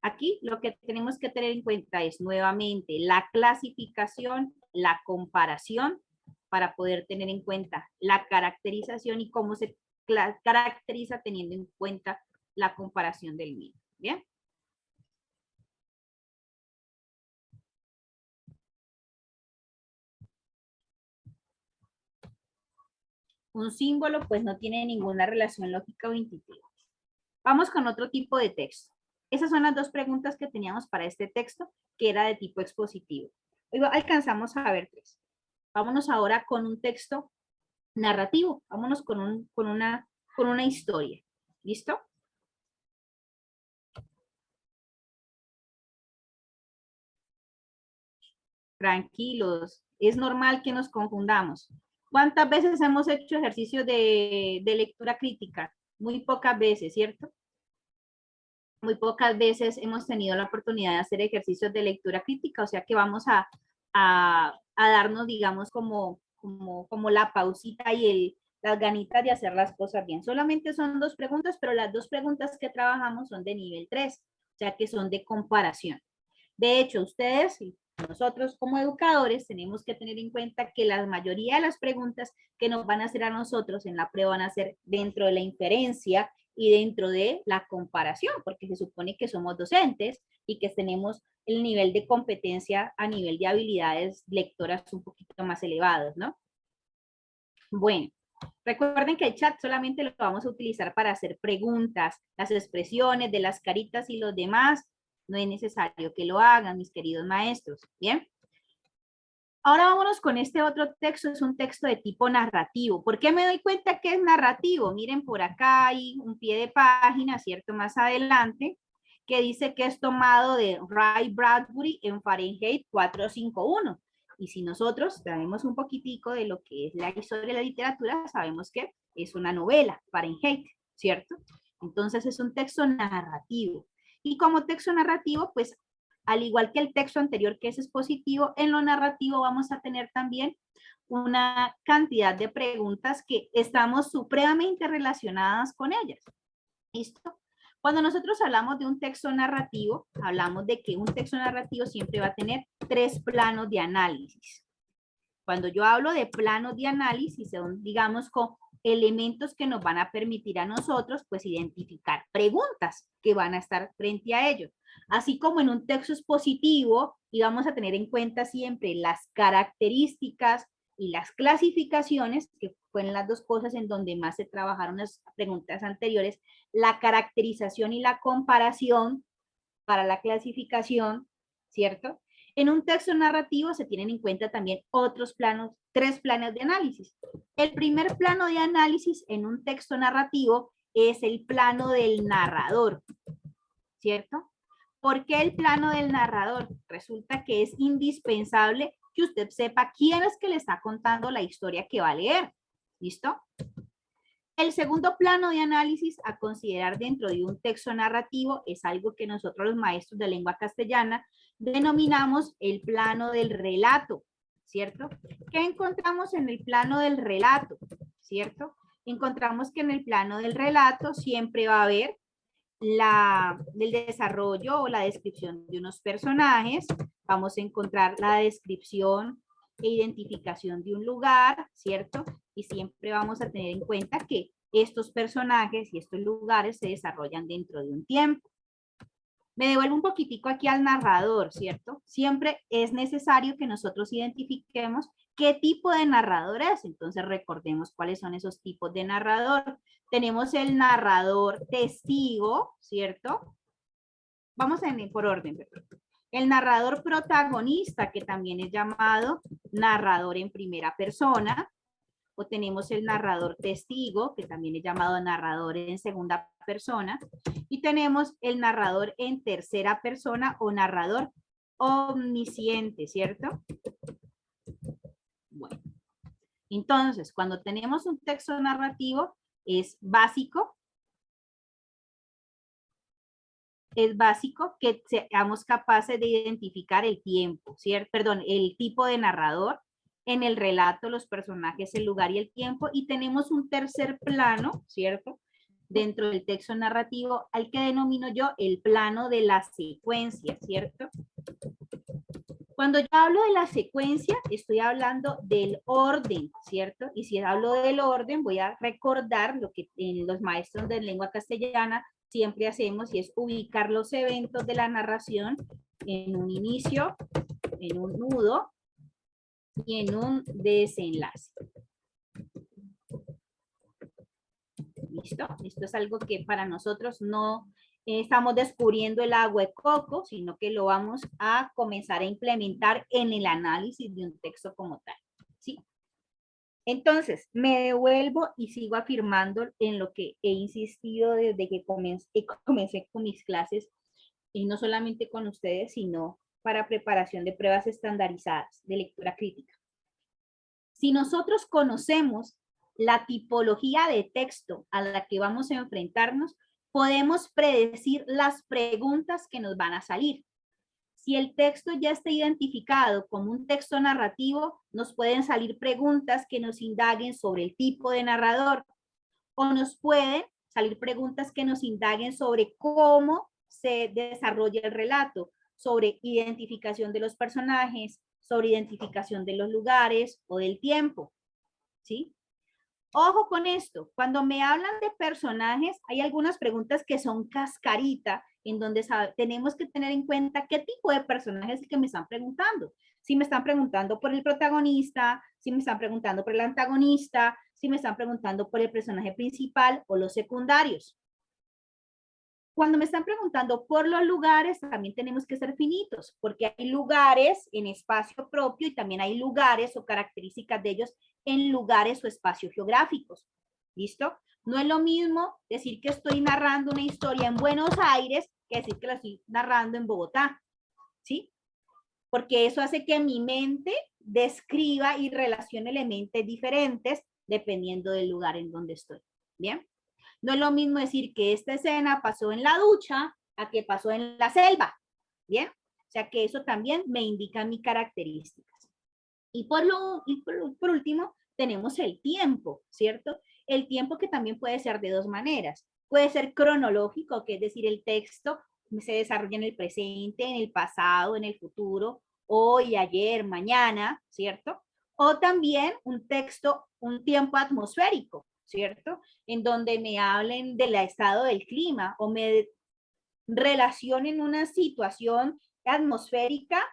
[SPEAKER 1] Aquí lo que tenemos que tener en cuenta es nuevamente la clasificación, la comparación, para poder tener en cuenta la caracterización y cómo se caracteriza teniendo en cuenta la comparación del mismo. ¿Bien? Un símbolo pues no tiene ninguna relación lógica o intuitiva. Vamos con otro tipo de texto. Esas son las dos preguntas que teníamos para este texto, que era de tipo expositivo. Hoy alcanzamos a ver tres. Vámonos ahora con un texto narrativo. Vámonos con una historia. ¿Listo? Tranquilos. Es normal que nos confundamos. ¿Cuántas veces hemos hecho ejercicios de lectura crítica? Muy pocas veces, ¿cierto? muy pocas veces hemos tenido la oportunidad de hacer ejercicios de lectura crítica, o sea que vamos a darnos, digamos, como la pausita y las ganitas de hacer las cosas bien. Solamente son 2 preguntas, pero las 2 preguntas que trabajamos son de nivel 3, o sea que son de comparación. De hecho, ustedes y nosotros como educadores tenemos que tener en cuenta que la mayoría de las preguntas que nos van a hacer a nosotros en la prueba van a ser dentro de la inferencia y dentro de la comparación, porque se supone que somos docentes y que tenemos el nivel de competencia a nivel de habilidades lectoras un poquito más elevados, ¿no? Bueno, recuerden que el chat solamente lo vamos a utilizar para hacer preguntas, las expresiones de las caritas y los demás, no es necesario que lo hagan, mis queridos maestros, ¿bien? Ahora vámonos con este otro texto, es un texto de tipo narrativo. ¿Por qué me doy cuenta que es narrativo? Miren, por acá hay un pie de página, ¿cierto? Más adelante, que dice que es tomado de Ray Bradbury en Fahrenheit 451. Y si nosotros sabemos un poquitico de lo que es la historia de la literatura, sabemos que es una novela, Fahrenheit, ¿cierto? Entonces es un texto narrativo. Y como texto narrativo, pues al igual que el texto anterior que es expositivo, en lo narrativo vamos a tener también una cantidad de preguntas que estamos supremamente relacionadas con ellas. ¿Listo? Cuando nosotros hablamos de un texto narrativo, hablamos de que un texto narrativo siempre va a tener 3 planos de análisis. Cuando yo hablo de planos de análisis, son, digamos, con elementos que nos van a permitir a nosotros, pues, identificar preguntas que van a estar frente a ellos. Así como en un texto expositivo, y vamos a tener en cuenta siempre las características y las clasificaciones, que fueron las 2 cosas en donde más se trabajaron las preguntas anteriores, la caracterización y la comparación para la clasificación, ¿cierto? En un texto narrativo se tienen en cuenta también otros planos, 3 planos de análisis. El primer plano de análisis en un texto narrativo es el plano del narrador, ¿cierto? ¿Por qué el plano del narrador? Resulta que es indispensable que usted sepa quién es que le está contando la historia que va a leer. ¿Listo? El segundo plano de análisis a considerar dentro de un texto narrativo es algo que nosotros los maestros de lengua castellana denominamos el plano del relato, ¿cierto? ¿Qué encontramos en el plano del relato? ¿Cierto? Encontramos que en el plano del relato siempre va a haber el desarrollo o la descripción de unos personajes, vamos a encontrar la descripción e identificación de un lugar, ¿cierto? Y siempre vamos a tener en cuenta que estos personajes y estos lugares se desarrollan dentro de un tiempo. Me devuelvo un poquitico aquí al narrador, ¿cierto? Siempre es necesario que nosotros identifiquemos qué tipo de narrador es. Entonces recordemos cuáles son esos tipos de narrador. Tenemos el narrador testigo, ¿cierto? Vamos a ir por orden, perdón. El narrador protagonista, que también es llamado narrador en primera persona, o tenemos el narrador testigo, que también es llamado narrador en segunda persona, y tenemos el narrador en tercera persona o narrador omnisciente, ¿cierto? Bueno, entonces, cuando tenemos un texto narrativo, es básico que seamos capaces de identificar el tiempo, ¿cierto? Perdón, el tipo de narrador, en el relato, los personajes, el lugar y el tiempo, y tenemos un tercer plano, ¿cierto? Dentro del texto narrativo, al que denomino yo el plano de la secuencia, ¿cierto? Cuando yo hablo de la secuencia, estoy hablando del orden, ¿cierto? Y si hablo del orden, voy a recordar lo que en los maestros de lengua castellana siempre hacemos, y es ubicar los eventos de la narración en un inicio, en un nudo y en un desenlace. ¿Listo? Esto es algo que para nosotros no estamos descubriendo el agua de coco, sino que lo vamos a comenzar a implementar en el análisis de un texto como tal. ¿Sí? Entonces, me devuelvo y sigo afirmando en lo que he insistido desde que comencé con mis clases, y no solamente con ustedes, sino para preparación de pruebas estandarizadas de lectura crítica. Si nosotros conocemos la tipología de texto a la que vamos a enfrentarnos, podemos predecir las preguntas que nos van a salir. Si el texto ya está identificado como un texto narrativo, nos pueden salir preguntas que nos indaguen sobre el tipo de narrador, o nos pueden salir preguntas que nos indaguen sobre cómo se desarrolla el relato, sobre identificación de los personajes, sobre identificación de los lugares o del tiempo, ¿sí? Ojo con esto, cuando me hablan de personajes, hay algunas preguntas que son cascarita, en donde tenemos que tener en cuenta qué tipo de personaje es el que me están preguntando. Si me están preguntando por el protagonista, si me están preguntando por el antagonista, si me están preguntando por el personaje principal o los secundarios. Cuando me están preguntando por los lugares, también tenemos que ser finitos, porque hay lugares en espacio propio y también hay lugares o características de ellos en lugares o espacios geográficos. ¿Listo? No es lo mismo decir que estoy narrando una historia en Buenos Aires que decir que la estoy narrando en Bogotá. ¿Sí? Porque eso hace que mi mente describa y relacione elementos diferentes dependiendo del lugar en donde estoy. ¿Bien? No es lo mismo decir que esta escena pasó en la ducha a que pasó en la selva. ¿Bien? O sea que eso también me indica mis características. Y por último, tenemos el tiempo, ¿cierto? El tiempo que también puede ser de dos maneras. Puede ser cronológico, que es decir, el texto se desarrolla en el presente, en el pasado, en el futuro, hoy, ayer, mañana, ¿cierto? O también un texto, un tiempo atmosférico, ¿cierto? En donde me hablen del estado del clima o me relacionen una situación atmosférica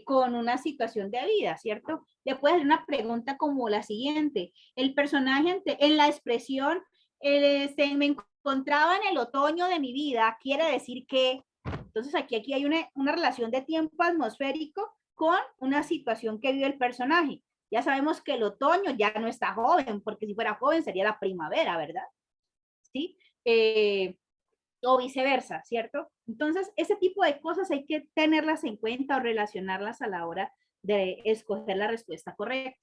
[SPEAKER 1] con una situación de vida, ¿cierto? Le puedes hacer una pregunta como la siguiente. El personaje en la expresión me encontraba en el otoño de mi vida, quiere decir que, entonces aquí hay una relación de tiempo atmosférico con una situación que vive el personaje. Ya sabemos que el otoño ya no está joven, porque si fuera joven sería la primavera, ¿verdad? ¿Sí? O viceversa, ¿cierto? Entonces, ese tipo de cosas hay que tenerlas en cuenta o relacionarlas a la hora de escoger la respuesta correcta.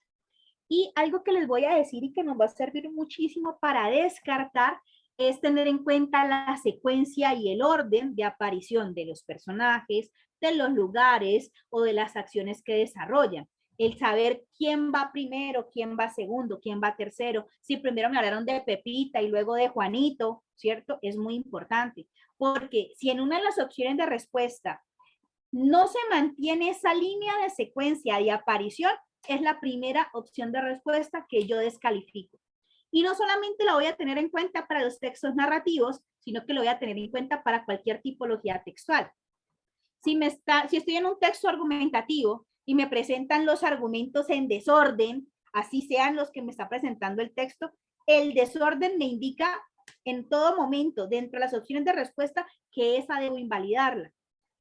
[SPEAKER 1] Y algo que les voy a decir y que nos va a servir muchísimo para descartar es tener en cuenta la secuencia y el orden de aparición de los personajes, de los lugares o de las acciones que desarrollan. El saber quién va primero, quién va segundo, quién va tercero. Si primero me hablaron de Pepita y luego de Juanito, ¿cierto? Es muy importante. Porque si en una de las opciones de respuesta no se mantiene esa línea de secuencia de aparición, es la primera opción de respuesta que yo descalifico. Y no solamente la voy a tener en cuenta para los textos narrativos, sino que lo voy a tener en cuenta para cualquier tipología textual. Si estoy en un texto argumentativo y me presentan los argumentos en desorden, así sean los que me está presentando el texto, el desorden me indica en todo momento, dentro de las opciones de respuesta, que esa debo invalidarla.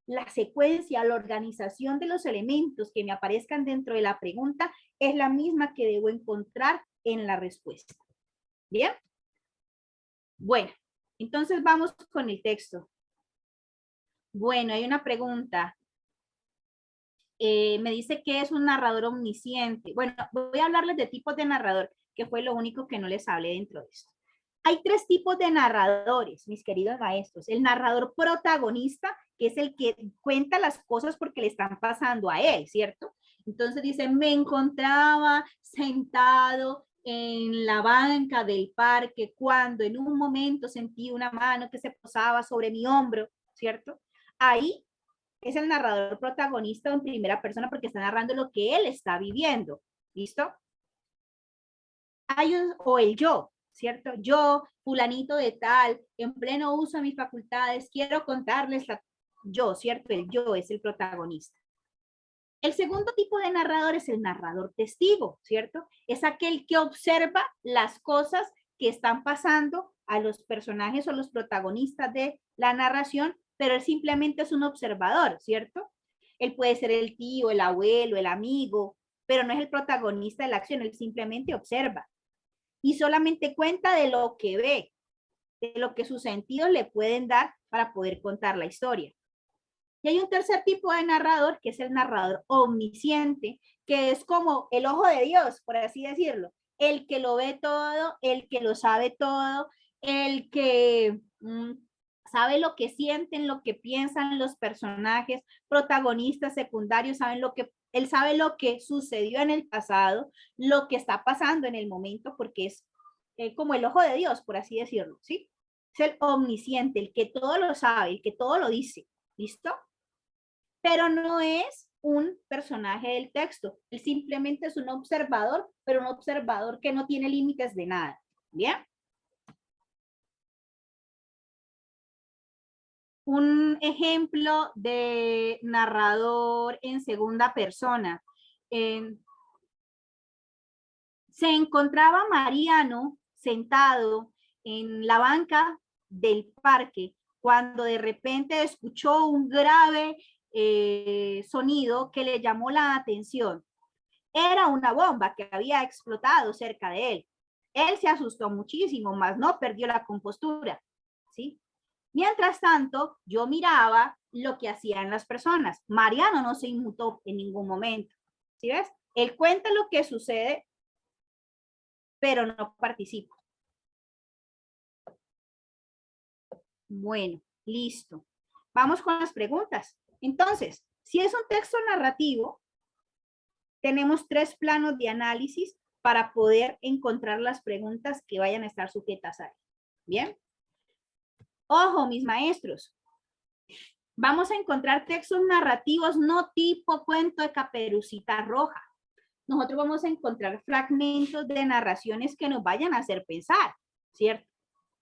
[SPEAKER 1] La secuencia, la organización de los elementos que me aparezcan dentro de la pregunta es la misma que debo encontrar en la respuesta. ¿Bien? Bueno, entonces vamos con el texto. Bueno, hay una pregunta. Me dice que es un narrador omnisciente. Bueno, voy a hablarles de tipos de narrador, que fue lo único que no les hablé dentro de esto. Hay tres tipos de narradores, mis queridos maestros. El narrador protagonista, que es el que cuenta las cosas porque le están pasando a él, ¿cierto? Entonces dice, me encontraba sentado en la banca del parque cuando en un momento sentí una mano que se posaba sobre mi hombro, ¿cierto? Ahí es el narrador protagonista en primera persona porque está narrando lo que él está viviendo. ¿Listo? O el yo, ¿cierto? Yo, fulanito de tal, en pleno uso de mis facultades, quiero contarles yo, ¿cierto? El yo es el protagonista. El segundo tipo de narrador es el narrador testigo, ¿cierto? Es aquel que observa las cosas que están pasando a los personajes o los protagonistas de la narración, pero él simplemente es un observador, ¿cierto? Él puede ser el tío, el abuelo, el amigo, pero no es el protagonista de la acción, él simplemente observa. Y solamente cuenta de lo que ve, de lo que sus sentidos le pueden dar para poder contar la historia. Y hay un tercer tipo de narrador, que es el narrador omnisciente, que es como el ojo de Dios, por así decirlo. El que lo ve todo, el que lo sabe todo, el que sabe lo que sienten, lo que piensan los personajes, protagonistas, secundarios, él sabe lo que sucedió en el pasado, lo que está pasando en el momento, porque es como el ojo de Dios, por así decirlo, ¿sí? Es el omnisciente, el que todo lo sabe, el que todo lo dice, ¿listo? Pero no es un personaje del texto, él simplemente es un observador, pero un observador que no tiene límites de nada, ¿bien? Un ejemplo de narrador en segunda persona. Se encontraba Mariano sentado en la banca del parque cuando de repente escuchó un grave sonido que le llamó la atención. Era una bomba que había explotado cerca de él. Él se asustó muchísimo, mas no perdió la compostura, ¿sí? Mientras tanto, yo miraba lo que hacían las personas. Mariano no se inmutó en ningún momento, ¿sí ves? Él cuenta lo que sucede, pero no participa. Bueno, listo. Vamos con las preguntas. Entonces, si es un texto narrativo, tenemos 3 planos de análisis para poder encontrar las preguntas que vayan a estar sujetas a él. ¿Bien? Ojo, mis maestros. Vamos a encontrar textos narrativos no tipo cuento de Caperucita Roja. Nosotros vamos a encontrar fragmentos de narraciones que nos vayan a hacer pensar, ¿cierto?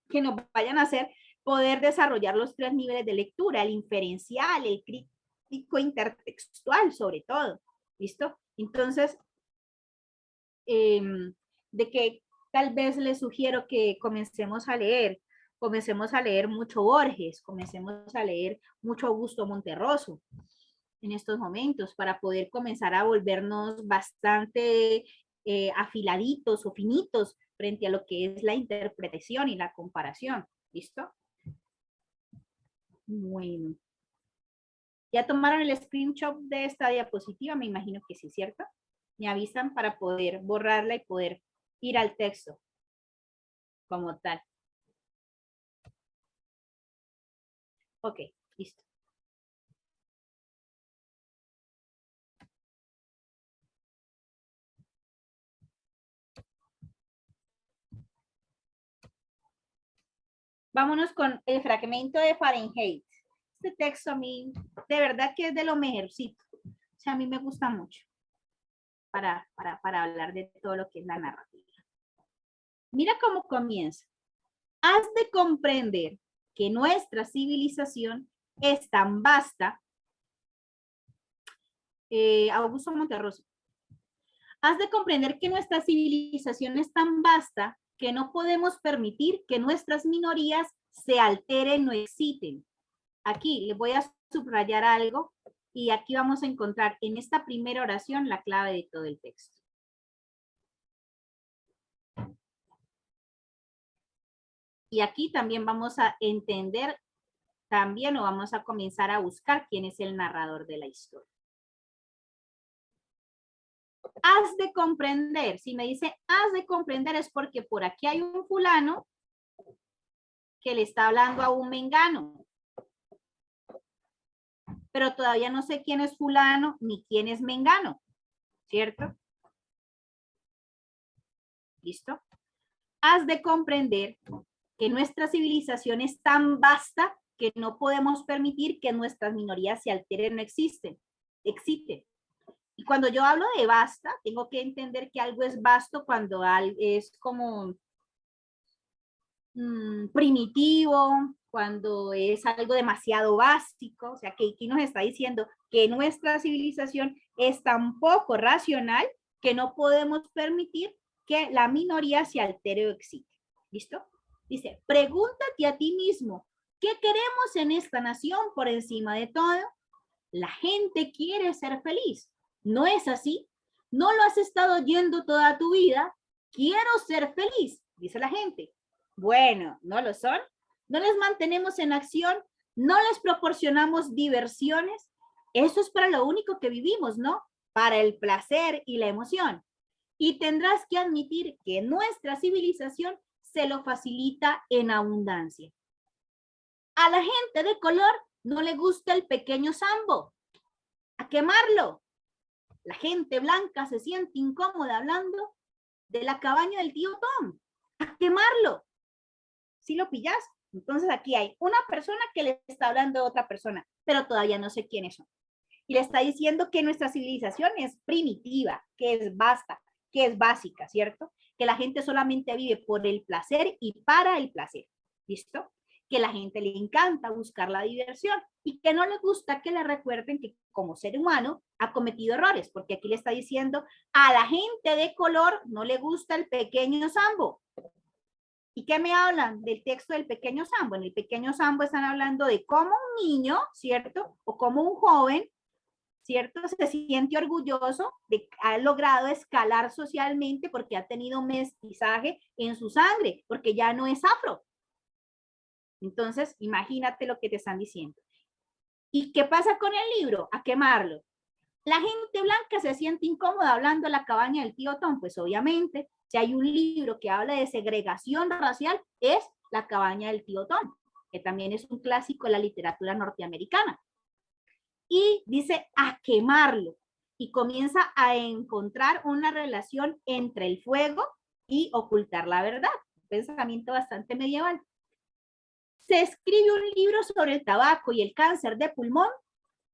[SPEAKER 1] Que nos vayan a hacer poder desarrollar los 3 niveles de lectura, el inferencial, el crítico intertextual, sobre todo. ¿Listo? Entonces, de que tal vez les sugiero que comencemos a leer mucho Borges, comencemos a leer mucho Augusto Monterroso en estos momentos para poder comenzar a volvernos bastante afiladitos o finitos frente a lo que es la interpretación y la comparación. ¿Listo? Bueno. ¿Ya tomaron el screenshot de esta diapositiva? Me imagino que sí, ¿cierto? Me avisan para poder borrarla y poder ir al texto como tal. Ok, listo. Vámonos con el fragmento de Fahrenheit. Este texto a mí, de verdad que es de lo mejorcito. O sea, a mí me gusta mucho para hablar de todo lo que es la narrativa. Mira cómo comienza. Has de comprender que nuestra civilización es tan vasta. Augusto Monterroso. Has de comprender que nuestra civilización es tan vasta que no podemos permitir que nuestras minorías se alteren o exciten. Aquí les voy a subrayar algo y aquí vamos a encontrar en esta primera oración la clave de todo el texto. Y aquí también vamos a entender también o vamos a comenzar a buscar quién es el narrador de la historia. Has de comprender, si me dice has de comprender es porque por aquí hay un fulano que le está hablando a un mengano. Pero todavía no sé quién es fulano ni quién es mengano, ¿cierto? ¿Listo? Has de comprender que nuestra civilización es tan vasta que no podemos permitir que nuestras minorías se alteren o existen. Y cuando yo hablo de vasta, tengo que entender que algo es vasto cuando es como primitivo, cuando es algo demasiado básico. O sea, que aquí nos está diciendo que nuestra civilización es tan poco racional que no podemos permitir que la minoría se altere o excite. ¿Listo? Dice, pregúntate a ti mismo, ¿qué queremos en esta nación por encima de todo? La gente quiere ser feliz. ¿No es así? ¿No lo has estado oyendo toda tu vida? Quiero ser feliz, dice la gente. Bueno, ¿no lo son? ¿No les mantenemos en acción? ¿No les proporcionamos diversiones? Eso es para lo único que vivimos, ¿no? Para el placer y la emoción. Y tendrás que admitir que nuestra civilización se lo facilita en abundancia. A la gente de color no le gusta el pequeño Sambo. A quemarlo. La gente blanca se siente incómoda hablando de la cabaña del tío Tom. A quemarlo. ¿Sí lo pillas? Entonces aquí hay una persona que le está hablando a otra persona, pero todavía no sé quiénes son. Y le está diciendo que nuestra civilización es primitiva, que es vasta, que es básica, ¿cierto? Que la gente solamente vive por el placer y para el placer. ¿Listo? Que la gente le encanta buscar la diversión y que no le gusta que le recuerden que como ser humano ha cometido errores, porque aquí le está diciendo a la gente de color no le gusta el pequeño Sambo. ¿Y qué me hablan del texto del pequeño Sambo? En el pequeño Sambo están hablando de cómo un niño, ¿cierto? O cómo un joven, ¿cierto? Se siente orgulloso de haber logrado escalar socialmente porque ha tenido mestizaje en su sangre, porque ya no es afro. Entonces, imagínate lo que te están diciendo. ¿Y qué pasa con el libro? A quemarlo. La gente blanca se siente incómoda hablando de la cabaña del tío Tom. Pues obviamente, si hay un libro que habla de segregación racial, es La cabaña del tío Tom, que también es un clásico de la literatura norteamericana. Y dice a quemarlo. Y comienza a encontrar una relación entre el fuego y ocultar la verdad. Un pensamiento bastante medieval. Se escribe un libro sobre el tabaco y el cáncer de pulmón.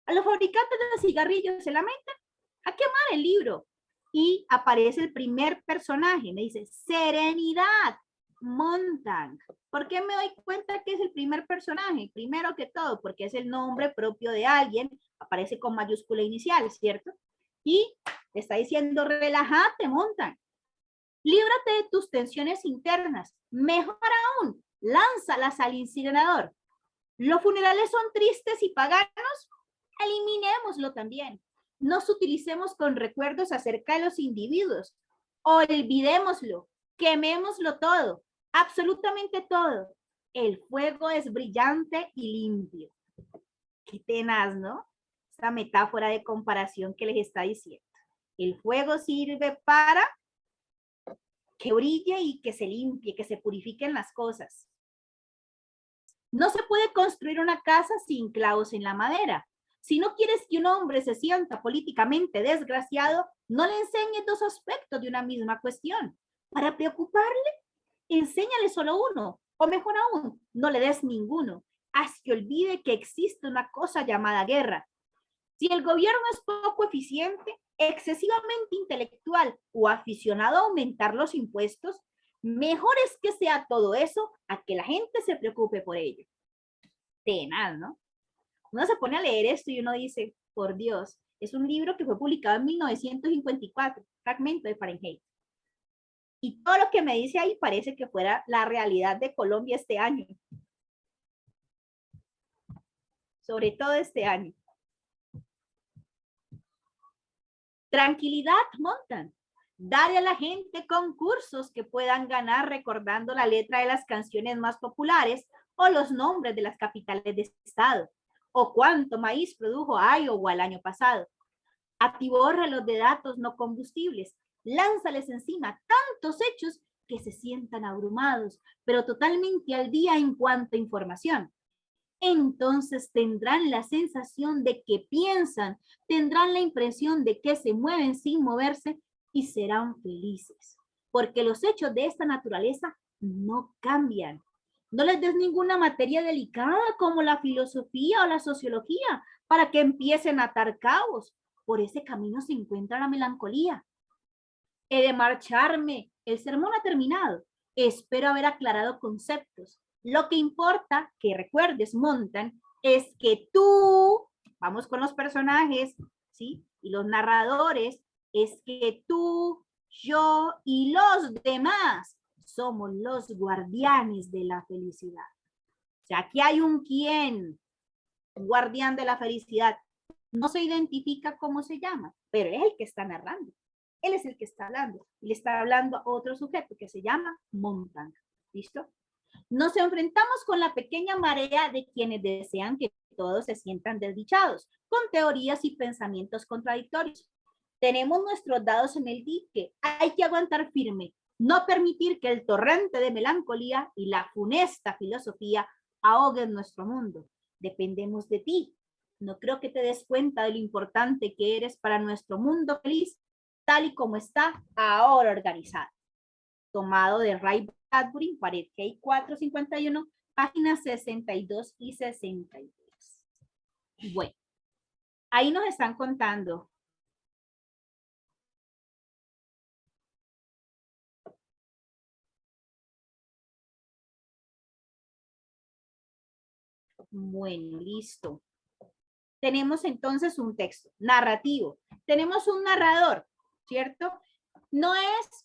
[SPEAKER 1] A los fabricantes de cigarrillos se lamentan a quemar el libro. Y aparece el primer personaje, me dice, Serenidad Montague. ¿Por qué me doy cuenta que es el primer personaje? Primero que todo, porque es el nombre propio de alguien, aparece con mayúscula inicial, ¿cierto? Y está diciendo, relájate, Montague. Líbrate de tus tensiones internas. Mejor aún, lánzalas al incinerador. Los funerales son tristes y paganos, eliminémoslo también. Nos utilicemos con recuerdos acerca de los individuos. Olvidémoslo, quemémoslo todo, absolutamente todo. El fuego es brillante y limpio. Qué tenaz, ¿no? Esta metáfora de comparación que les está diciendo. El fuego sirve para que brille y que se limpie, que se purifiquen las cosas. No se puede construir una casa sin clavos en la madera. Si no quieres que un hombre se sienta políticamente desgraciado, no le enseñes dos aspectos de una misma cuestión. Para preocuparle, enséñale solo uno, o mejor aún, no le des ninguno. Haz que olvide que existe una cosa llamada guerra. Si el gobierno es poco eficiente, excesivamente intelectual o aficionado a aumentar los impuestos, mejor es que sea todo eso a que la gente se preocupe por ello. Tenaz, ¿no? Uno se pone a leer esto y uno dice, por Dios, es un libro que fue publicado en 1954, fragmento de Fahrenheit. Y todo lo que me dice ahí parece que fuera la realidad de Colombia este año. Sobre todo este año. Tranquilidad, Montan. Darle a la gente concursos que puedan ganar recordando la letra de las canciones más populares o los nombres de las capitales de estado, o cuánto maíz produjo Iowa el año pasado. Atibórralos de datos no combustibles, lánzales encima tantos hechos que se sientan abrumados, pero totalmente al día en cuanto a información. Entonces tendrán la sensación de que piensan, tendrán la impresión de que se mueven sin moverse y serán felices, porque los hechos de esta naturaleza no cambian. No les des ninguna materia delicada como la filosofía o la sociología para que empiecen a atar cabos. Por ese camino se encuentra la melancolía. He de marcharme. El sermón ha terminado. Espero haber aclarado conceptos. Lo que importa, que recuerdes, Montan, es que tú, vamos con los personajes, ¿sí? Y los narradores, es que tú, yo y los demás somos los guardianes de la felicidad. O sea, aquí hay un quién, un guardián de la felicidad. No se identifica cómo se llama, pero es el que está narrando. Él es el que está hablando. Y le está hablando a otro sujeto que se llama Montan. ¿Listo? Nos enfrentamos con la pequeña marea de quienes desean que todos se sientan desdichados, con teorías y pensamientos contradictorios. Tenemos nuestros dados en el dique. Hay que aguantar firme, no permitir que el torrente de melancolía y la funesta filosofía ahogues nuestro mundo. Dependemos de ti. No creo que te des cuenta de lo importante que eres para nuestro mundo feliz, tal y como está ahora organizado. Tomado de Ray Bradbury, pared K451, páginas 62 y 63. Bueno, ahí nos están contando. Bueno, listo. Tenemos entonces un texto narrativo. Tenemos un narrador, ¿cierto? No es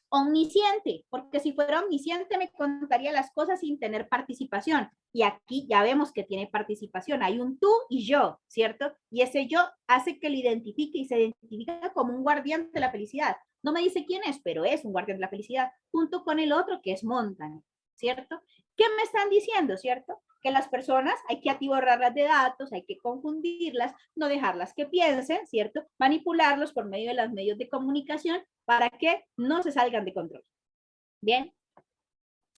[SPEAKER 1] omnisciente, porque si fuera omnisciente me contaría las cosas sin tener participación. Y aquí ya vemos que tiene participación. Hay un tú y yo, ¿cierto? Y ese yo hace que lo identifique y se identifica como un guardián de la felicidad. No me dice quién es, pero es un guardián de la felicidad, junto con el otro que es Montan, ¿cierto? ¿Qué me están diciendo, cierto? Que las personas hay que atiborrarlas de datos, hay que confundirlas, no dejarlas que piensen, ¿cierto? Manipularlos por medio de los medios de comunicación para que no se salgan de control. Bien,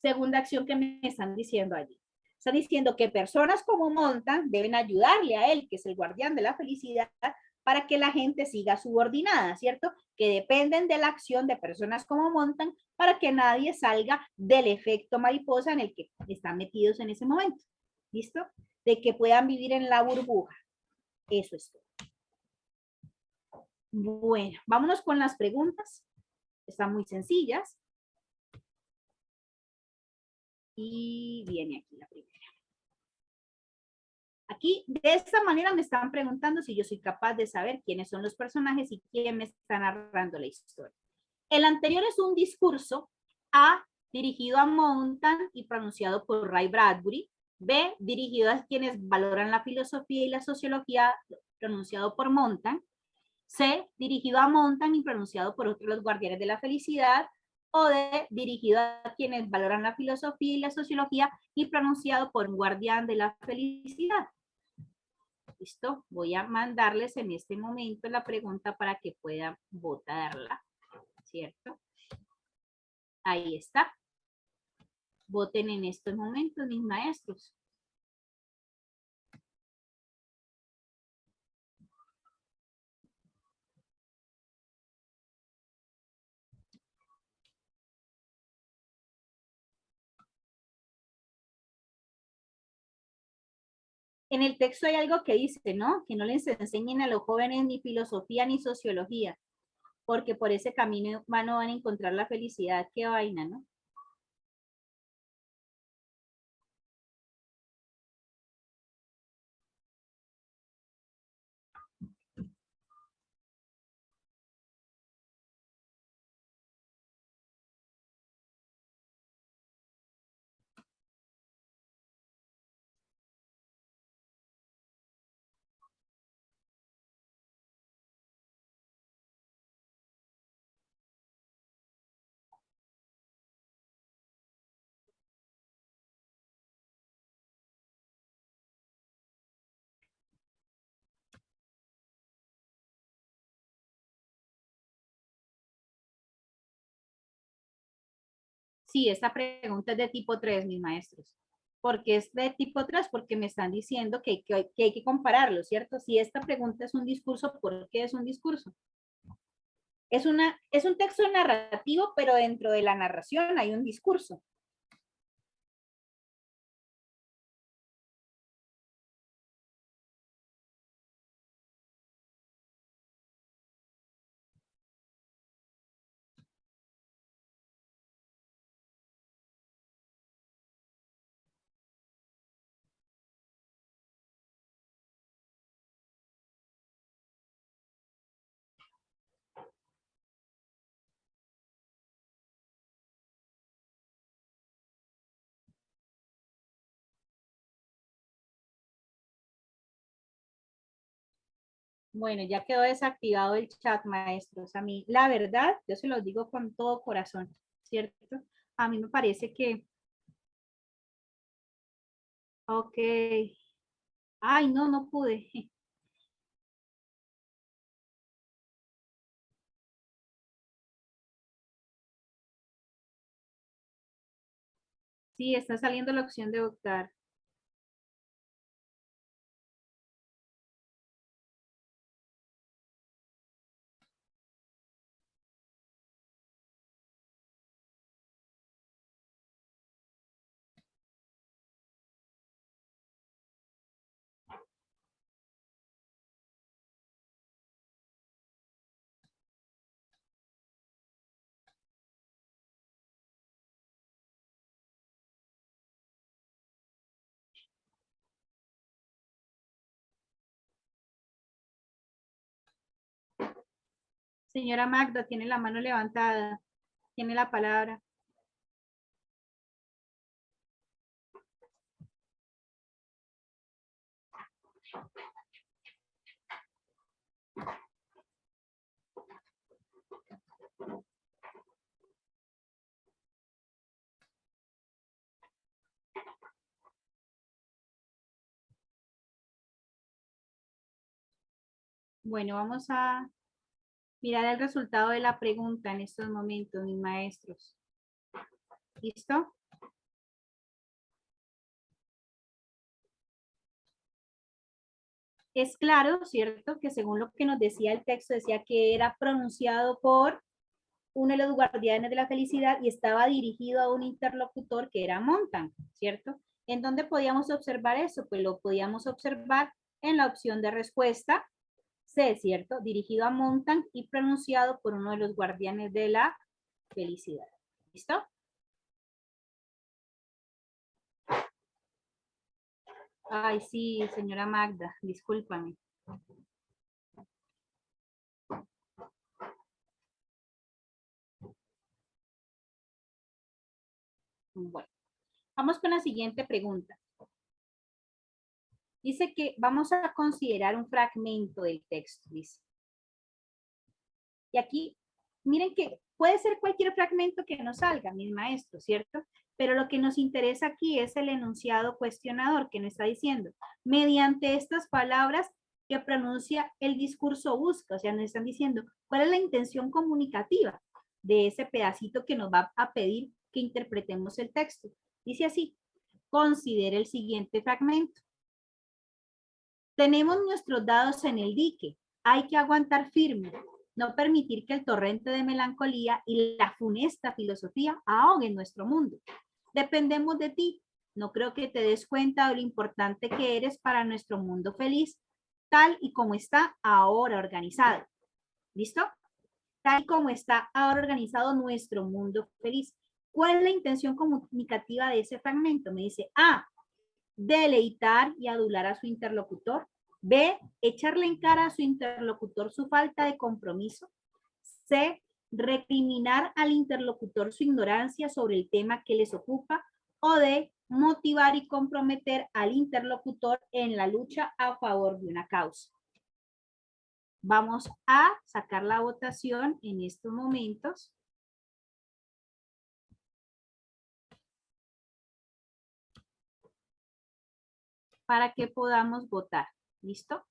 [SPEAKER 1] segunda acción que me están diciendo allí. Están diciendo que personas como Montan deben ayudarle a él, que es el guardián de la felicidad, para que la gente siga subordinada, ¿cierto? Que dependen de la acción de personas como Montan para que nadie salga del efecto mariposa en el que están metidos en ese momento. ¿Listo? De que puedan vivir en la burbuja. Eso es todo. Bueno, vámonos con las preguntas. Están muy sencillas. Y viene aquí la primera. Aquí, de esta manera me están preguntando si yo soy capaz de saber quiénes son los personajes y quién me está narrando la historia. El anterior es un discurso A, dirigido a Montan y pronunciado por Ray Bradbury. B, dirigido a quienes valoran la filosofía y la sociología, pronunciado por Montan. C, dirigido a Montan y pronunciado por otros los guardianes de la felicidad. O D, dirigido a quienes valoran la filosofía y la sociología y pronunciado por un guardián de la felicidad. ¿Listo? Voy a mandarles en este momento la pregunta para que puedan votarla, ¿cierto? Ahí está. Voten en estos momentos, mis maestros. En el texto hay algo que dice, ¿no? Que no les enseñen a los jóvenes ni filosofía ni sociología, porque por ese camino humano van a encontrar la felicidad. Qué vaina, ¿no? Sí, esta pregunta es de tipo 3, mis maestros. ¿Por qué es de tipo 3? Porque me están diciendo que hay que compararlo, ¿cierto? Si esta pregunta es un discurso, ¿por qué es un discurso? Es un texto narrativo, pero dentro de la narración hay un discurso. Bueno, ya quedó desactivado el chat, maestros. A mí, la verdad, yo se los digo con todo corazón, ¿cierto? A mí me parece que, ok. Ay, no, no pude. Sí, está saliendo la opción de votar. Señora Magda, tiene la mano levantada. Tiene la palabra. Bueno, vamos a mirar el resultado de la pregunta en estos momentos, mis maestros. ¿Listo? Es claro, ¿cierto? Que según lo que nos decía el texto, decía que era pronunciado por uno de los guardianes de la felicidad y estaba dirigido a un interlocutor que era Montan, ¿cierto? ¿En dónde podíamos observar eso? Pues lo podíamos observar en la opción de respuesta C, ¿cierto? Dirigido a Montan y pronunciado por uno de los guardianes de la felicidad. ¿Listo? Ay, sí, señora Magda, discúlpame. Bueno, vamos con la siguiente pregunta. Dice que vamos a considerar un fragmento del texto, dice. Y aquí, miren que puede ser cualquier fragmento que nos salga, mis maestros, ¿cierto? Pero lo que nos interesa aquí es el enunciado cuestionador que nos está diciendo, mediante estas palabras que pronuncia el discurso busca, o sea, nos están diciendo cuál es la intención comunicativa de ese pedacito que nos va a pedir que interpretemos el texto. Dice así, considere el siguiente fragmento. Tenemos nuestros dados en el dique, hay que aguantar firme, no permitir que el torrente de melancolía y la funesta filosofía ahoguen nuestro mundo. Dependemos de ti. No creo que te des cuenta de lo importante que eres para nuestro mundo feliz, tal y como está ahora organizado. ¿Listo? Tal y como está ahora organizado nuestro mundo feliz. ¿Cuál es la intención comunicativa de ese fragmento? Me dice, A, deleitar y adular a su interlocutor. B, echarle en cara a su interlocutor su falta de compromiso. C, recriminar al interlocutor su ignorancia sobre el tema que les ocupa. O D, motivar y comprometer al interlocutor en la lucha a favor de una causa. Vamos a sacar la votación en estos momentos. Para que podamos votar. ¿Listo?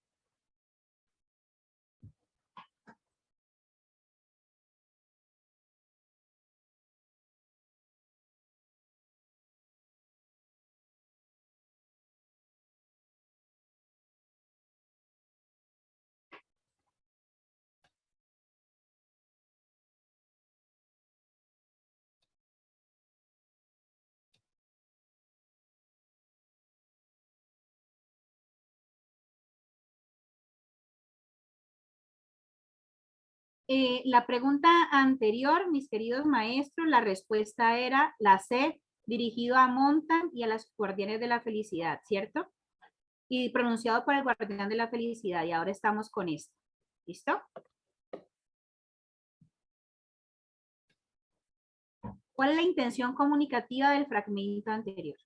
[SPEAKER 1] La pregunta anterior, mis queridos maestros, la respuesta era la C, dirigido a Montan y a las guardianes de la felicidad, ¿cierto? Y pronunciado por el guardián de la felicidad. Y ahora estamos con esto. ¿Listo? ¿Cuál es la intención comunicativa del fragmento anterior?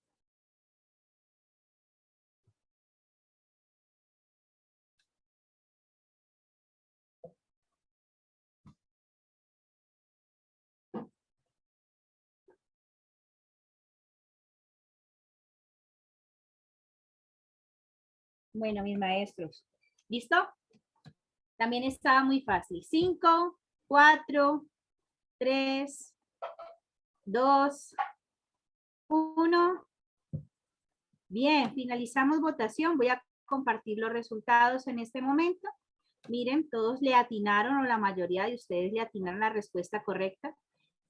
[SPEAKER 1] Bueno, mis maestros. ¿Listo? También estaba muy fácil. 5, 4, 3, 2, 1. Bien, finalizamos votación. Voy a compartir los resultados en este momento. Miren, todos le atinaron o la mayoría de ustedes le atinaron la respuesta correcta.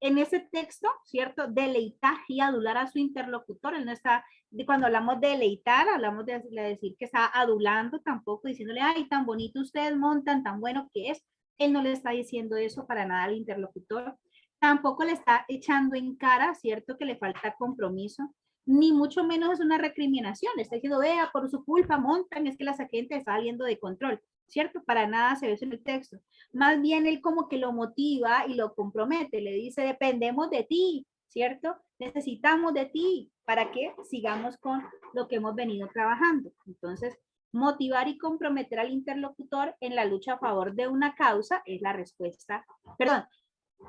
[SPEAKER 1] En ese texto, ¿cierto? Deleitar y adular a su interlocutor. Él no está, cuando hablamos de deleitar, hablamos de decir que está adulando, tampoco diciéndole, ay, tan bonito ustedes montan, tan bueno que es. Él no le está diciendo eso para nada al interlocutor. Tampoco le está echando en cara, ¿cierto? Que le falta compromiso. Ni mucho menos es una recriminación. Le está diciendo, vea, por su culpa montan, es que la gente está saliendo de control, ¿cierto? Para nada se ve eso en el texto. Más bien él como que lo motiva y lo compromete, le dice, dependemos de ti, ¿cierto? Necesitamos de ti para que sigamos con lo que hemos venido trabajando. Entonces, motivar y comprometer al interlocutor en la lucha a favor de una causa es la respuesta, perdón,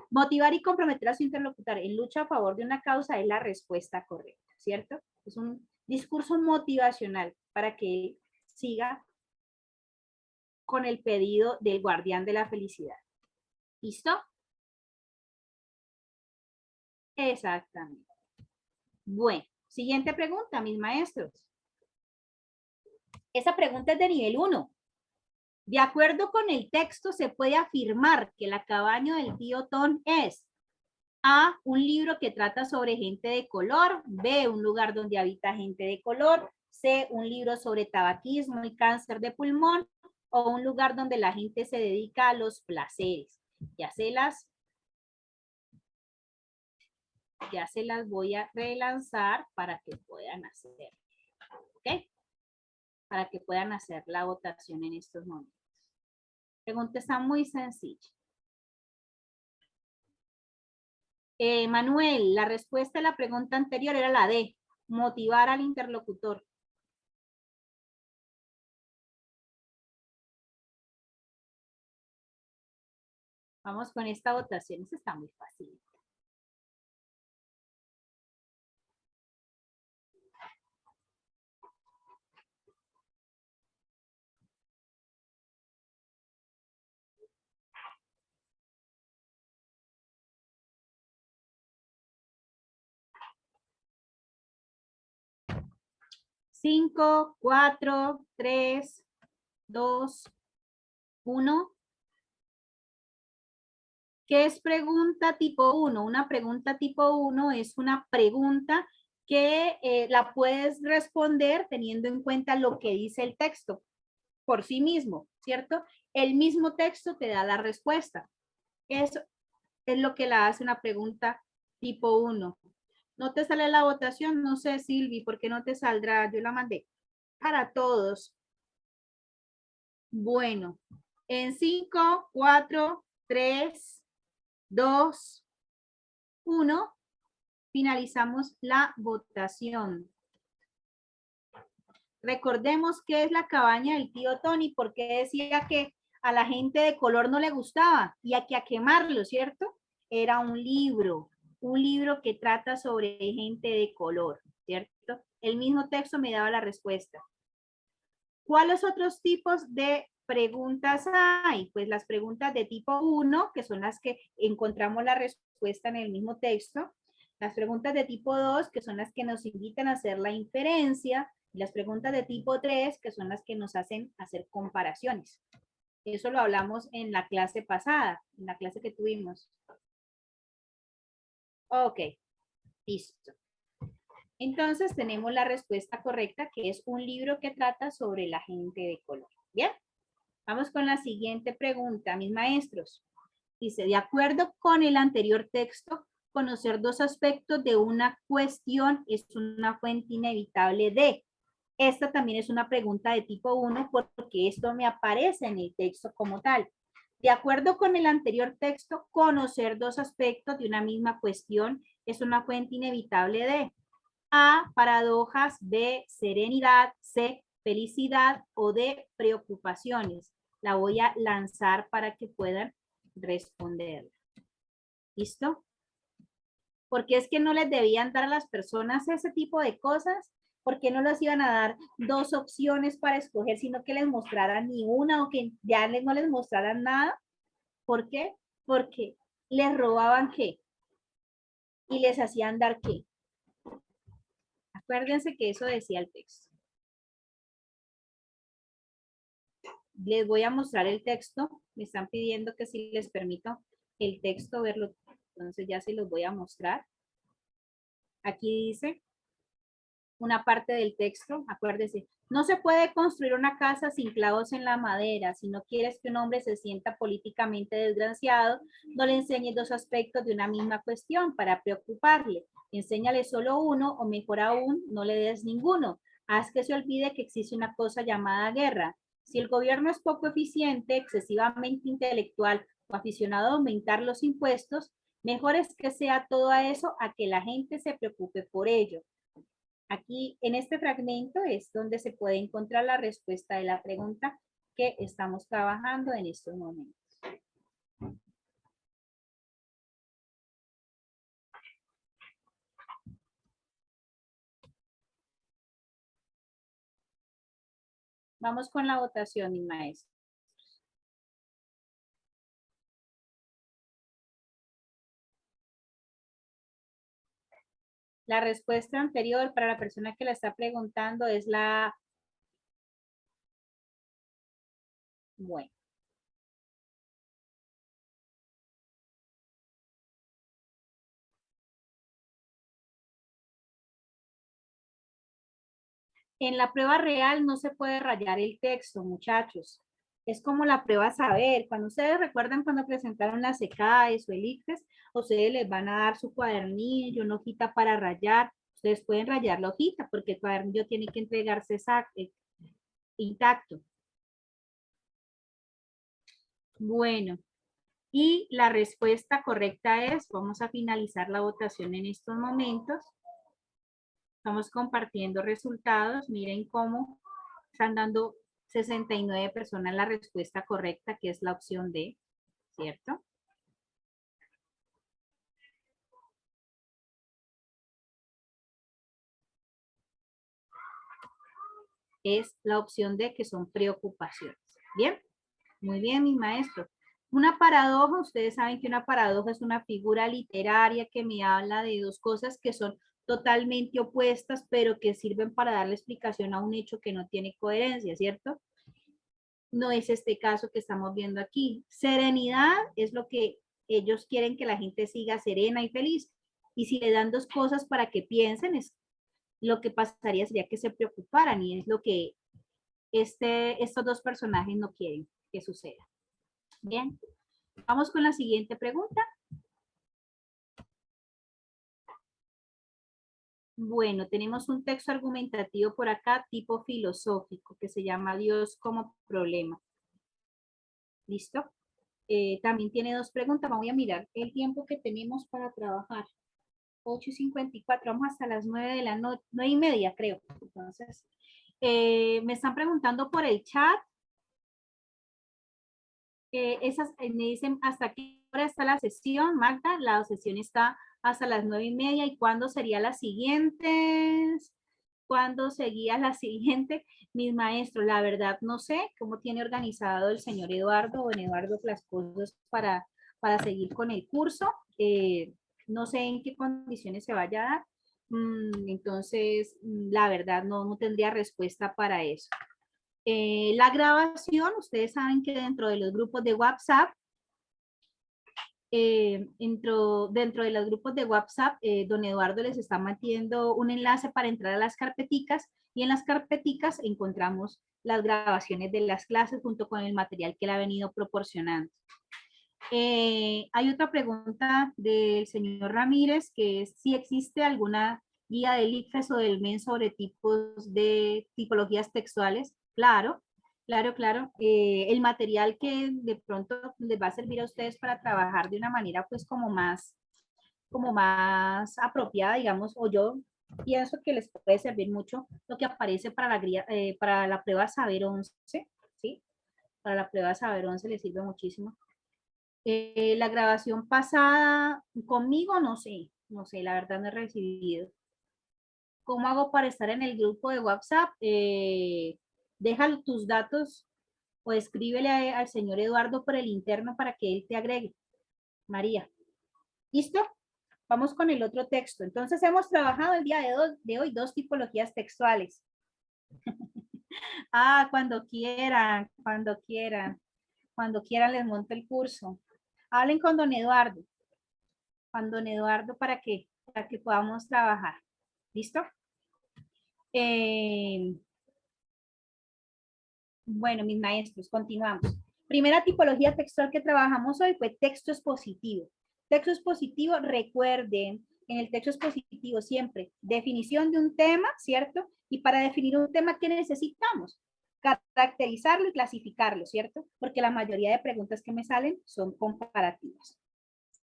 [SPEAKER 1] motivar y comprometer a su interlocutor en lucha a favor de una causa es la respuesta correcta, ¿cierto? Es un discurso motivacional para que siga con el pedido del guardián de la felicidad. ¿Listo? Exactamente. Bueno, siguiente pregunta, mis maestros. Esa pregunta es de nivel 1. De acuerdo con el texto, se puede afirmar que La cabaña del tío Tom es A, un libro que trata sobre gente de color, B, un lugar donde habita gente de color, C, un libro sobre tabaquismo y cáncer de pulmón, o un lugar donde la gente se dedica a los placeres. Ya se las voy a relanzar para que puedan hacer, ¿ok? Para que puedan hacer la votación en estos momentos. La pregunta está muy sencilla. Manuel, la respuesta a la pregunta anterior era la D, motivar al interlocutor. Vamos con esta votación, esta está muy fácil. Cinco, 4, 3, 2, 1. ¿Qué es pregunta tipo 1? Una pregunta tipo 1 es una pregunta que la puedes responder teniendo en cuenta lo que dice el texto por sí mismo, ¿cierto? El mismo texto te da la respuesta. Eso es lo que la hace una pregunta tipo 1. ¿No te sale la votación? No sé, Silvi, ¿por qué no te saldrá? Yo la mandé para todos. Bueno, en 5, 4, 3, 2, 1, finalizamos la votación. Recordemos qué es La cabaña del tío Tony, porque decía que a la gente de color no le gustaba y a quemarlo, ¿cierto? Era un libro que trata sobre gente de color, ¿cierto? El mismo texto me daba la respuesta. ¿Cuáles otros tipos de preguntas hay? Pues las preguntas de tipo 1, que son las que encontramos la respuesta en el mismo texto. Las preguntas de tipo 2, que son las que nos invitan a hacer la inferencia. Y las preguntas de tipo 3, que son las que nos hacen hacer comparaciones. Eso lo hablamos en la clase pasada, en la clase que tuvimos. Ok, listo. Entonces tenemos la respuesta correcta, que es un libro que trata sobre la gente de color. ¿Bien? Vamos con la siguiente pregunta, mis maestros. Dice, de acuerdo con el anterior texto, conocer dos aspectos de una cuestión es una fuente inevitable de. Esta también es una pregunta de tipo 1 porque esto me aparece en el texto como tal. De acuerdo con el anterior texto, conocer dos aspectos de una misma cuestión es una fuente inevitable de. A, paradojas, B, serenidad, C, felicidad o D, preocupaciones. La voy a lanzar para que puedan responder. ¿Listo? Porque es que no les debían dar a las personas ese tipo de cosas. ¿Por qué no les iban a dar dos opciones para escoger, sino que les mostraran ni una o que ya no les mostraran nada? ¿Por qué? Porque les robaban qué y les hacían dar qué. Acuérdense que eso decía el texto. Les voy a mostrar el texto. Me están pidiendo que si les permito el texto verlo. Entonces ya se los voy a mostrar. Aquí dice una parte del texto, acuérdese, no se puede construir una casa sin clavos en la madera. Si no quieres que un hombre se sienta políticamente desgraciado, no le enseñes dos aspectos de una misma cuestión para preocuparle. Enséñale solo uno o mejor aún, no le des ninguno. Haz que se olvide que existe una cosa llamada guerra. Si el gobierno es poco eficiente, excesivamente intelectual o aficionado a aumentar los impuestos, mejor es que sea todo eso a que la gente se preocupe por ello. Aquí en este fragmento es donde se puede encontrar la respuesta de la pregunta que estamos trabajando en estos momentos. Vamos con la votación, mi maestro. La respuesta anterior para la persona que la está preguntando es la... Bueno. En la prueba real no se puede rayar el texto, muchachos. Es como la prueba saber. Cuando ustedes recuerdan cuando presentaron las ECAES o el ICFES, ustedes les van a dar su cuadernillo, una hojita para rayar. Ustedes pueden rayar la hojita porque el cuadernillo tiene que entregarse intacto. Bueno, y la respuesta correcta es, vamos a finalizar la votación en estos momentos. Estamos compartiendo resultados. Miren cómo están dando 69 personas la respuesta correcta, que es la opción D, ¿cierto? Es la opción D, que son preocupaciones. ¿Bien? Muy bien, mi maestro. Una paradoja, ustedes saben que una paradoja es una figura literaria que me habla de dos cosas que son totalmente opuestas, pero que sirven para darle explicación a un hecho que no tiene coherencia, ¿cierto? No es este caso que estamos viendo aquí. Serenidad es lo que ellos quieren que la gente siga serena y feliz. Y si le dan dos cosas para que piensen, es lo que pasaría sería que se preocuparan y es lo que estos dos personajes no quieren que suceda. Bien, vamos con la siguiente pregunta. Bueno, tenemos un texto argumentativo por acá, tipo filosófico, que se llama Dios como problema. ¿Listo? También tiene dos preguntas. Voy a mirar el tiempo que tenemos para trabajar. 8:54, vamos hasta las 9 de la noche, 9:30 creo. Entonces, me están preguntando por el chat. Me dicen hasta qué hora está la sesión, Magda. La sesión está hasta las 9:30. ¿Y cuándo sería la siguiente? ¿Cuándo seguía la siguiente? Mis maestros, la verdad no sé cómo tiene organizado el señor Eduardo o en Eduardo las cosas para seguir con el curso. No sé en qué condiciones se vaya a dar. Entonces, la verdad no tendría respuesta para eso. La grabación, ustedes saben que dentro de los grupos de WhatsApp, dentro de los grupos de WhatsApp, don Eduardo les está metiendo un enlace para entrar a las carpeticas y en las carpeticas encontramos las grabaciones de las clases junto con el material que él ha venido proporcionando. Hay otra pregunta del señor Ramírez, que es si existe alguna guía del ICFES o del MEN sobre tipos de tipologías textuales. Claro, claro. El material que de pronto les va a servir a ustedes para trabajar de una manera pues como más apropiada, digamos, o yo pienso que les puede servir mucho lo que aparece para la prueba Saber 11, ¿sí? Para la prueba Saber 11 les sirve muchísimo. La grabación pasada conmigo, no sé, la verdad no he recibido. ¿Cómo hago para estar en el grupo de WhatsApp? Deja tus datos o escríbele al señor Eduardo por el interno para que él te agregue. María. ¿Listo? Vamos con el otro texto. Entonces hemos trabajado el día de hoy dos tipologías textuales. Ah, cuando quieran les monto el curso. Hablen con don Eduardo para que podamos trabajar. ¿Listo? Eh, bueno, mis maestros, continuamos. Primera tipología textual que trabajamos hoy fue texto expositivo. Texto expositivo, recuerden, en el texto expositivo siempre, definición de un tema, ¿cierto? Y para definir un tema, ¿qué necesitamos? Caracterizarlo y clasificarlo, ¿cierto? Porque la mayoría de preguntas que me salen son comparativas.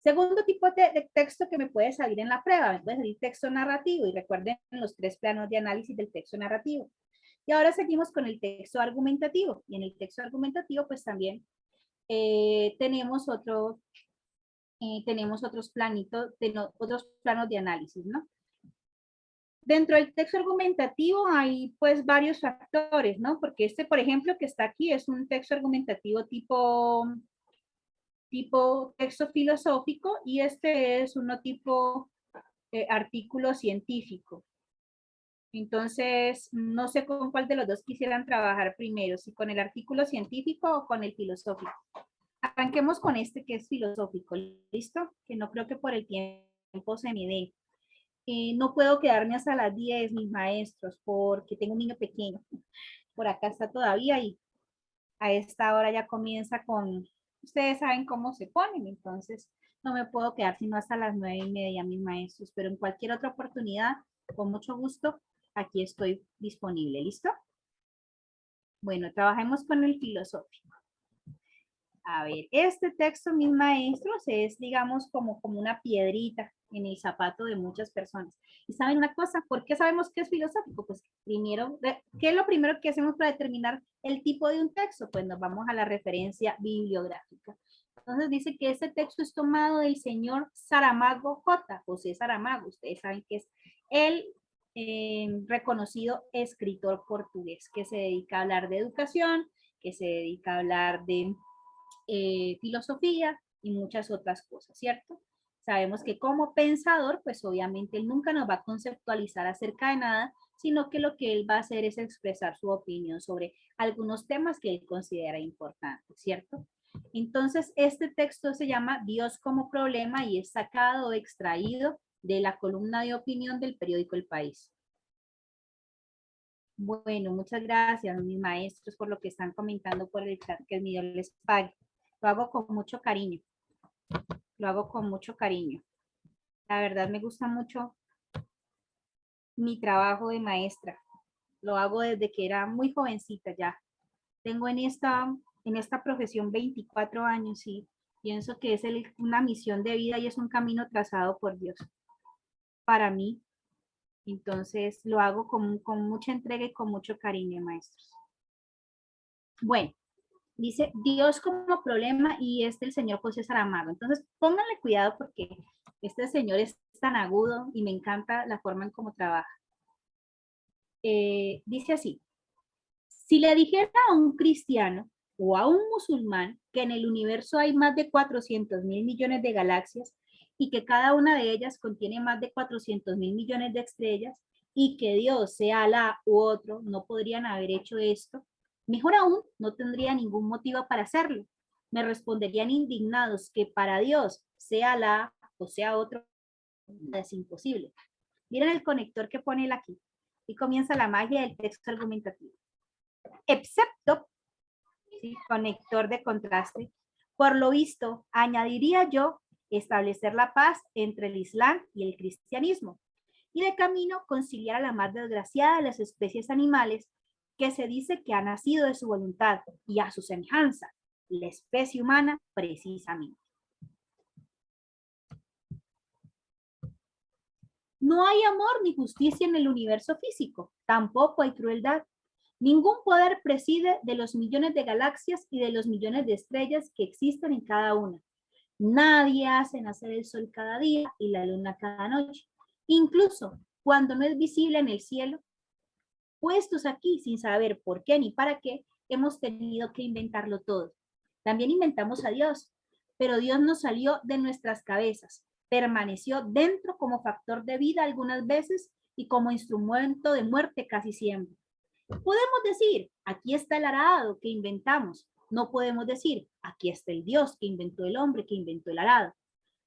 [SPEAKER 1] Segundo tipo de texto que me puede salir en la prueba, me puede salir texto narrativo, y recuerden los tres planos de análisis del texto narrativo. Y ahora seguimos con el texto argumentativo. Y en el texto argumentativo, pues también tenemos otros planitos, otros planos de análisis, ¿no? Dentro del texto argumentativo hay pues varios factores, ¿no? Porque este, por ejemplo, que está aquí es un texto argumentativo tipo texto filosófico, y este es uno tipo artículo científico. Entonces, no sé con cuál de los dos quisieran trabajar primero, si con el artículo científico o con el filosófico. Arranquemos con este que es filosófico, ¿listo? Que no creo que por el tiempo se me dé. No puedo quedarme hasta las 10, mis maestros, porque tengo un niño pequeño. Por acá está todavía y a esta hora ya comienza con, ustedes saben cómo se ponen, entonces no me puedo quedar sino hasta las 9:30, mis maestros, pero en cualquier otra oportunidad, con mucho gusto, aquí estoy disponible. ¿Listo? Bueno, trabajemos con el filosófico. A ver, este texto, mis maestros, es, digamos, como una piedrita en el zapato de muchas personas. ¿Y saben una cosa? ¿Por qué sabemos que es filosófico? Pues primero, ¿qué es lo primero que hacemos para determinar el tipo de un texto? Pues nos vamos a la referencia bibliográfica. Entonces dice que este texto es tomado del señor Saramago J. José Saramago. Ustedes saben que es el reconocido escritor portugués que se dedica a hablar de educación, que se dedica a hablar de filosofía y muchas otras cosas, ¿cierto? Sabemos que como pensador, pues obviamente él nunca nos va a conceptualizar acerca de nada, sino que lo que él va a hacer es expresar su opinión sobre algunos temas que él considera importantes, ¿cierto? Entonces, este texto se llama Dios como problema y es sacado o extraído de la columna de opinión del periódico El País. Bueno, muchas gracias, mis maestros, por lo que están comentando por el chat, que el Dios les pague. Lo hago con mucho cariño, lo hago con mucho cariño. La verdad me gusta mucho mi trabajo de maestra. Lo hago desde que era muy jovencita ya. Tengo en esta profesión 24 años y pienso que es una misión de vida y es un camino trazado por Dios para mí. Entonces lo hago con mucha entrega y con mucho cariño, maestros. Bueno, dice Dios como problema y es el señor José Saramago. Entonces pónganle cuidado porque este señor es tan agudo y me encanta la forma en cómo trabaja. Dice así, si le dijera a un cristiano o a un musulmán que en el universo hay más de 400.000 millones de galaxias y que cada una de ellas contiene más de 400.000 millones de estrellas y que Dios, sea Alá u otro, no podrían haber hecho esto, mejor aún, no tendría ningún motivo para hacerlo. Me responderían indignados que para Dios, sea Alá o sea otro, es imposible. Miren el conector que pone él aquí y comienza la magia del texto argumentativo. Excepto, ¿sí? Conector de contraste. Por lo visto, añadiría yo establecer la paz entre el Islam y el cristianismo y de camino conciliar a la más desgraciada de las especies animales que se dice que ha nacido de su voluntad y a su semejanza, la especie humana precisamente. No hay amor ni justicia en el universo físico, tampoco hay crueldad. Ningún poder preside de los millones de galaxias y de los millones de estrellas que existen en cada una. Nadie hace nacer el sol cada día y la luna cada noche, incluso cuando no es visible en el cielo. Puestos aquí sin saber por qué ni para qué, hemos tenido que inventarlo todo. También inventamos a Dios, pero Dios nos salió de nuestras cabezas. Permaneció dentro como factor de vida algunas veces y como instrumento de muerte casi siempre. Podemos decir, aquí está el arado que inventamos. No podemos decir, aquí está el Dios que inventó el hombre, que inventó el arado.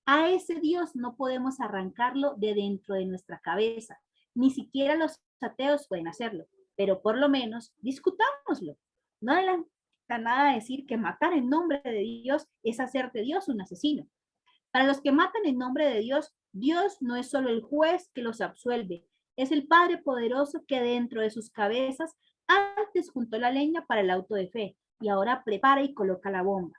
[SPEAKER 1] A ese Dios no podemos arrancarlo de dentro de nuestra cabeza. Ni siquiera los ateos pueden hacerlo, pero por lo menos discutámoslo. No adelanta nada decir que matar en nombre de Dios es hacer de Dios un asesino. Para los que matan en nombre de Dios, Dios no es solo el juez que los absuelve, es el Padre poderoso que dentro de sus cabezas antes juntó la leña para el auto de fe y ahora prepara y coloca la bomba.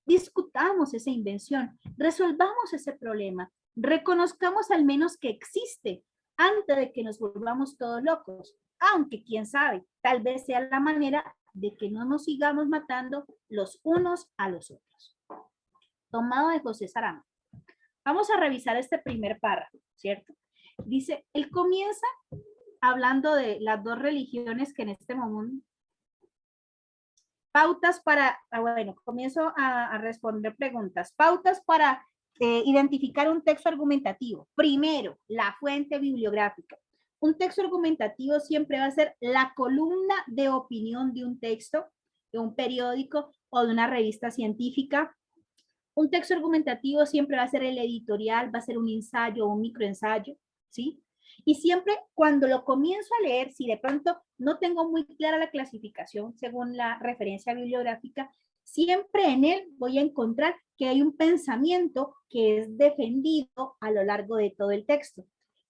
[SPEAKER 1] Discutamos esa invención, resolvamos ese problema, reconozcamos al menos que existe antes de que nos volvamos todos locos, aunque quién sabe, tal vez sea la manera de que no nos sigamos matando los unos a los otros. Tomado de José Saramago. Vamos a revisar este primer párrafo, ¿cierto? Dice, él comienza hablando de las dos religiones que en este momento, pautas para, bueno, comienzo a responder preguntas. Pautas para identificar un texto argumentativo. Primero, la fuente bibliográfica. Un texto argumentativo siempre va a ser la columna de opinión de un texto, de un periódico o de una revista científica. Un texto argumentativo siempre va a ser el editorial, va a ser un ensayo o un microensayo, ¿sí? Y siempre cuando lo comienzo a leer, si de pronto no tengo muy clara la clasificación según la referencia bibliográfica, siempre en él voy a encontrar que hay un pensamiento que es defendido a lo largo de todo el texto.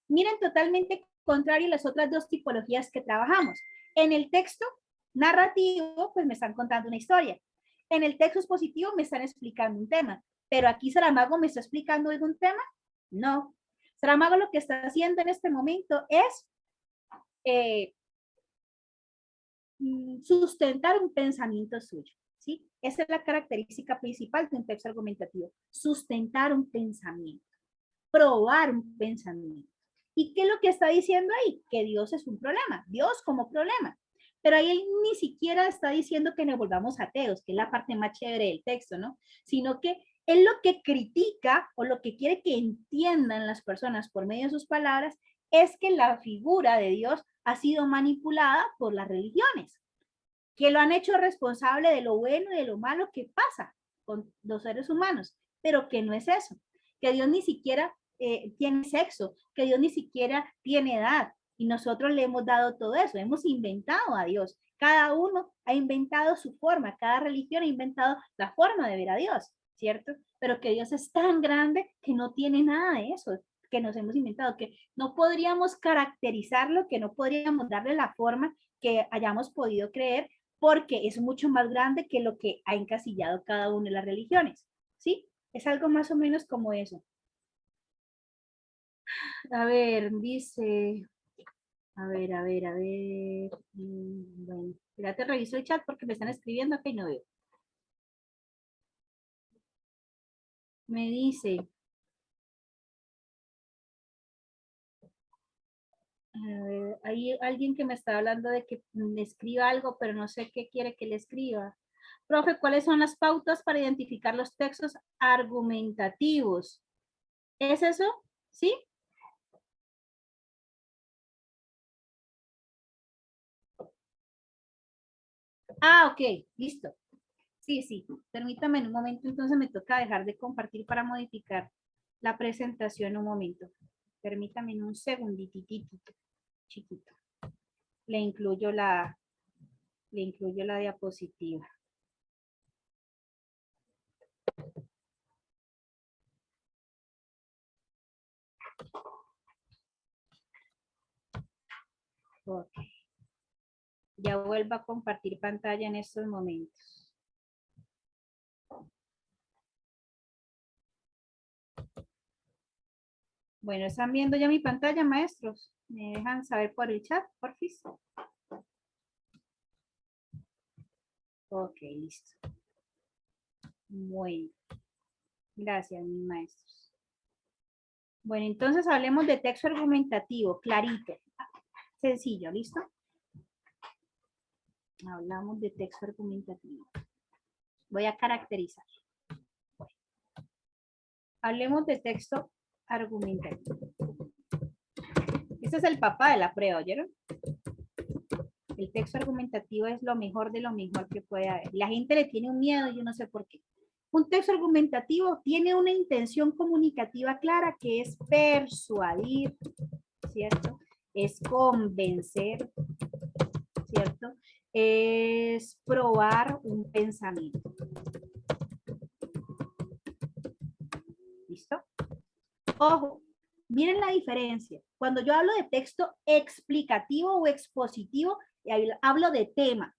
[SPEAKER 1] Miren, totalmente contrario a las otras dos tipologías que trabajamos. En el texto narrativo, pues me están contando una historia. En el texto expositivo me están explicando un tema, pero aquí Saramago me está explicando algún tema. No. Saramago lo que está haciendo en este momento es sustentar un pensamiento suyo, ¿sí? Esa es la característica principal de un texto argumentativo, sustentar un pensamiento, probar un pensamiento. ¿Y qué es lo que está diciendo ahí? Que Dios es un problema, Dios como problema. Pero ahí ni siquiera está diciendo que nos volvamos ateos, que es la parte más chévere del texto, ¿no? Sino que él lo que critica o lo que quiere que entiendan las personas por medio de sus palabras es que la figura de Dios ha sido manipulada por las religiones, que lo han hecho responsable de lo bueno y de lo malo que pasa con los seres humanos, pero que no es eso, que Dios ni siquiera tiene sexo, que Dios ni siquiera tiene edad, y nosotros le hemos dado todo eso, hemos inventado a Dios. Cada uno ha inventado su forma, cada religión ha inventado la forma de ver a Dios, ¿cierto? Pero que Dios es tan grande que no tiene nada de eso que nos hemos inventado, que no podríamos caracterizarlo, que no podríamos darle la forma que hayamos podido creer, porque es mucho más grande que lo que ha encasillado cada una de las religiones, ¿sí? Es algo más o menos como eso. A ver, dice, a ver. Bueno, espérate, reviso el chat porque me están escribiendo acá y no veo. Me dice, hay alguien que me está hablando de que le escriba algo, pero no sé qué quiere que le escriba. Profe, ¿cuáles son las pautas para identificar los textos argumentativos? ¿Es eso? ¿Sí? Ah, ok, listo. Sí, sí, permítame en un momento, entonces me toca dejar de compartir para modificar la presentación un momento. Permítame en un segundititito, chiquito. Le incluyo la, le incluyo la diapositiva. Ok. Ya vuelvo a compartir pantalla en estos momentos. Bueno, ¿están viendo ya mi pantalla, maestros? ¿Me dejan saber por el chat, porfis? Ok, listo. Bueno, gracias, mis maestros. Bueno, entonces hablemos de texto argumentativo, clarito, sencillo, ¿listo? Hablamos de texto argumentativo. Voy a caracterizar. Hablemos de texto argumentativo. Este es el papá de la prueba, ¿oyeron? El texto argumentativo es lo mejor de lo mejor que puede haber. La gente le tiene un miedo, yo no sé por qué. Un texto argumentativo tiene una intención comunicativa clara que es persuadir, ¿cierto? Es convencer, ¿cierto? Es probar un pensamiento. ¿Listo? Ojo, miren la diferencia. Cuando yo hablo de texto explicativo o expositivo, hablo de tema.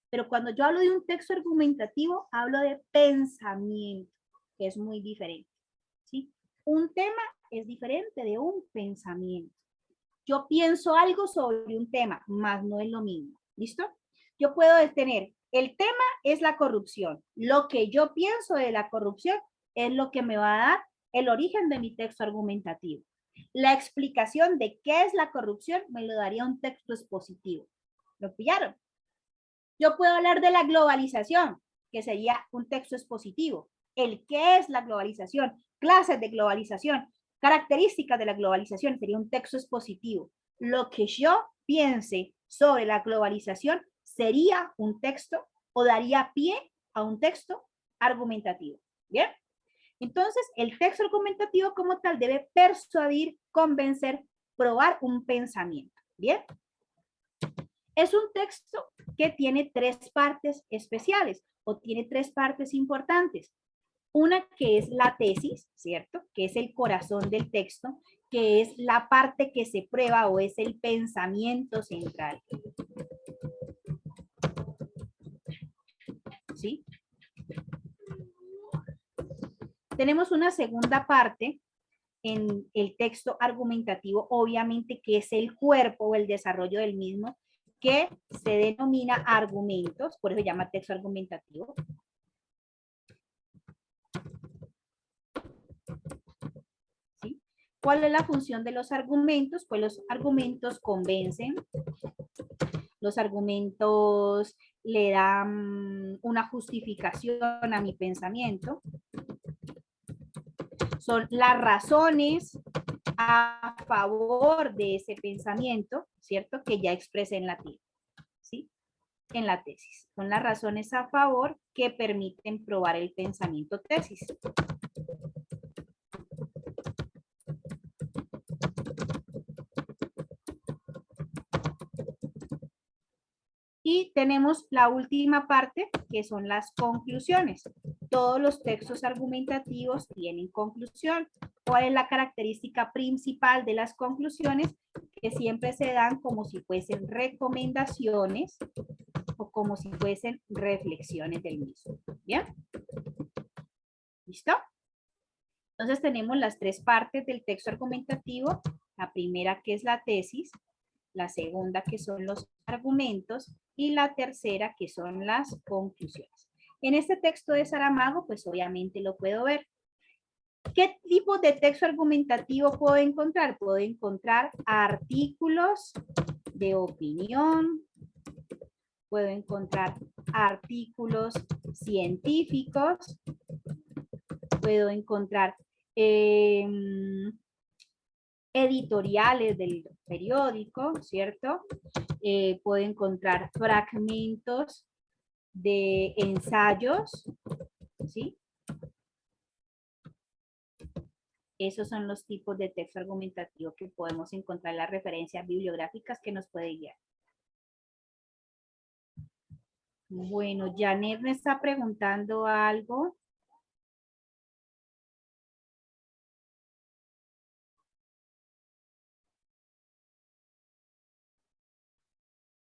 [SPEAKER 1] Pero cuando yo hablo de un texto argumentativo, hablo de pensamiento, que es muy diferente. ¿Sí? Un tema es diferente de un pensamiento. Yo pienso algo sobre un tema, más no es lo mismo. ¿Listo? Yo puedo tener, el tema es la corrupción. Lo que yo pienso de la corrupción es lo que me va a dar el origen de mi texto argumentativo. La explicación de qué es la corrupción me lo daría un texto expositivo. ¿Lo pillaron? Yo puedo hablar de la globalización, que sería un texto expositivo. El qué es la globalización, clases de globalización, características de la globalización, sería un texto expositivo. Lo que yo piense sobre la globalización sería un texto o daría pie a un texto argumentativo. ¿Bien? Entonces, el texto argumentativo como tal debe persuadir, convencer, probar un pensamiento. ¿Bien? Es un texto que tiene tres partes especiales o tiene tres partes importantes. Una que es la tesis, ¿cierto? Que es el corazón del texto, que es la parte que se prueba o es el pensamiento central. ¿Sí? Tenemos una segunda parte en el texto argumentativo, obviamente que es el cuerpo o el desarrollo del mismo, que se denomina argumentos, por eso se llama texto argumentativo. ¿Sí? ¿Cuál es la función de los argumentos? Pues los argumentos convencen, los argumentos le dan una justificación a mi pensamiento, son las razones a favor de ese pensamiento, ¿cierto? Que ya expresé en la tesis, ¿sí? En la tesis. Son las razones a favor que permiten probar el pensamiento tesis. Y tenemos la última parte, que son las conclusiones. Todos los textos argumentativos tienen conclusión. ¿Cuál es la característica principal de las conclusiones? Que siempre se dan como si fuesen recomendaciones o como si fuesen reflexiones del mismo. ¿Bien? ¿Listo? Entonces tenemos las tres partes del texto argumentativo. La primera, que es la tesis. La segunda, que son los argumentos, y la tercera, que son las conclusiones. En este texto de Saramago, pues obviamente lo puedo ver. ¿Qué tipo de texto argumentativo puedo encontrar? Puedo encontrar artículos de opinión, puedo encontrar artículos científicos, puedo encontrar editoriales del periódico, ¿cierto? Puedo encontrar fragmentos de ensayos, ¿sí? Esos son los tipos de texto argumentativo que podemos encontrar en las referencias bibliográficas que nos puede guiar. Bueno, Janet me está preguntando algo.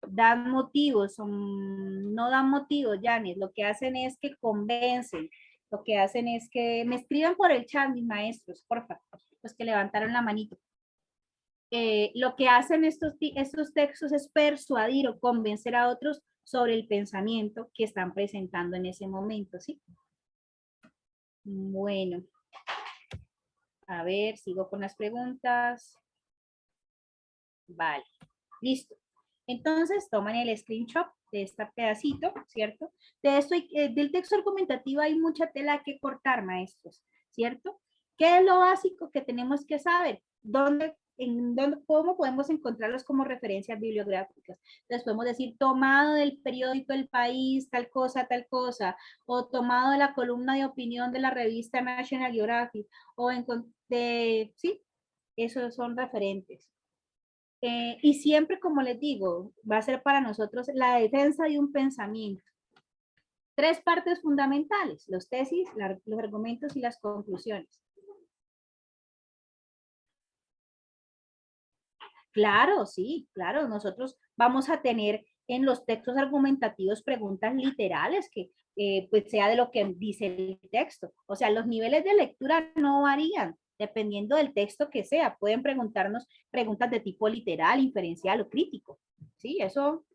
[SPEAKER 1] Dan motivos, no dan motivos, Janet. Lo que hacen es que convencen. Lo que hacen es que me escriban por el chat, mis maestros, por favor, los que levantaron la manito. Lo que hacen estos textos es persuadir o convencer a otros sobre el pensamiento que están presentando en ese momento, ¿sí? Bueno, a ver, sigo con las preguntas. Vale, listo. Entonces, toman el screenshot de este pedacito, ¿cierto? De esto, del texto argumentativo hay mucha tela que cortar, maestros, ¿cierto? ¿Qué es lo básico que tenemos que saber? ¿Cómo podemos encontrarlos como referencias bibliográficas? Entonces podemos decir, tomado del periódico El País, tal cosa, o tomado de la columna de opinión de la revista National Geographic, o sí, esos son referentes. Y siempre, como les digo, va a ser para nosotros la defensa de un pensamiento. Tres partes fundamentales: los tesis, los argumentos y las conclusiones. Claro, sí, claro. Nosotros vamos a tener en los textos argumentativos preguntas literales que pues sea de lo que dice el texto. O sea, los niveles de lectura no varían dependiendo del texto que sea. Pueden preguntarnos preguntas de tipo literal, inferencial o crítico. Sí, eso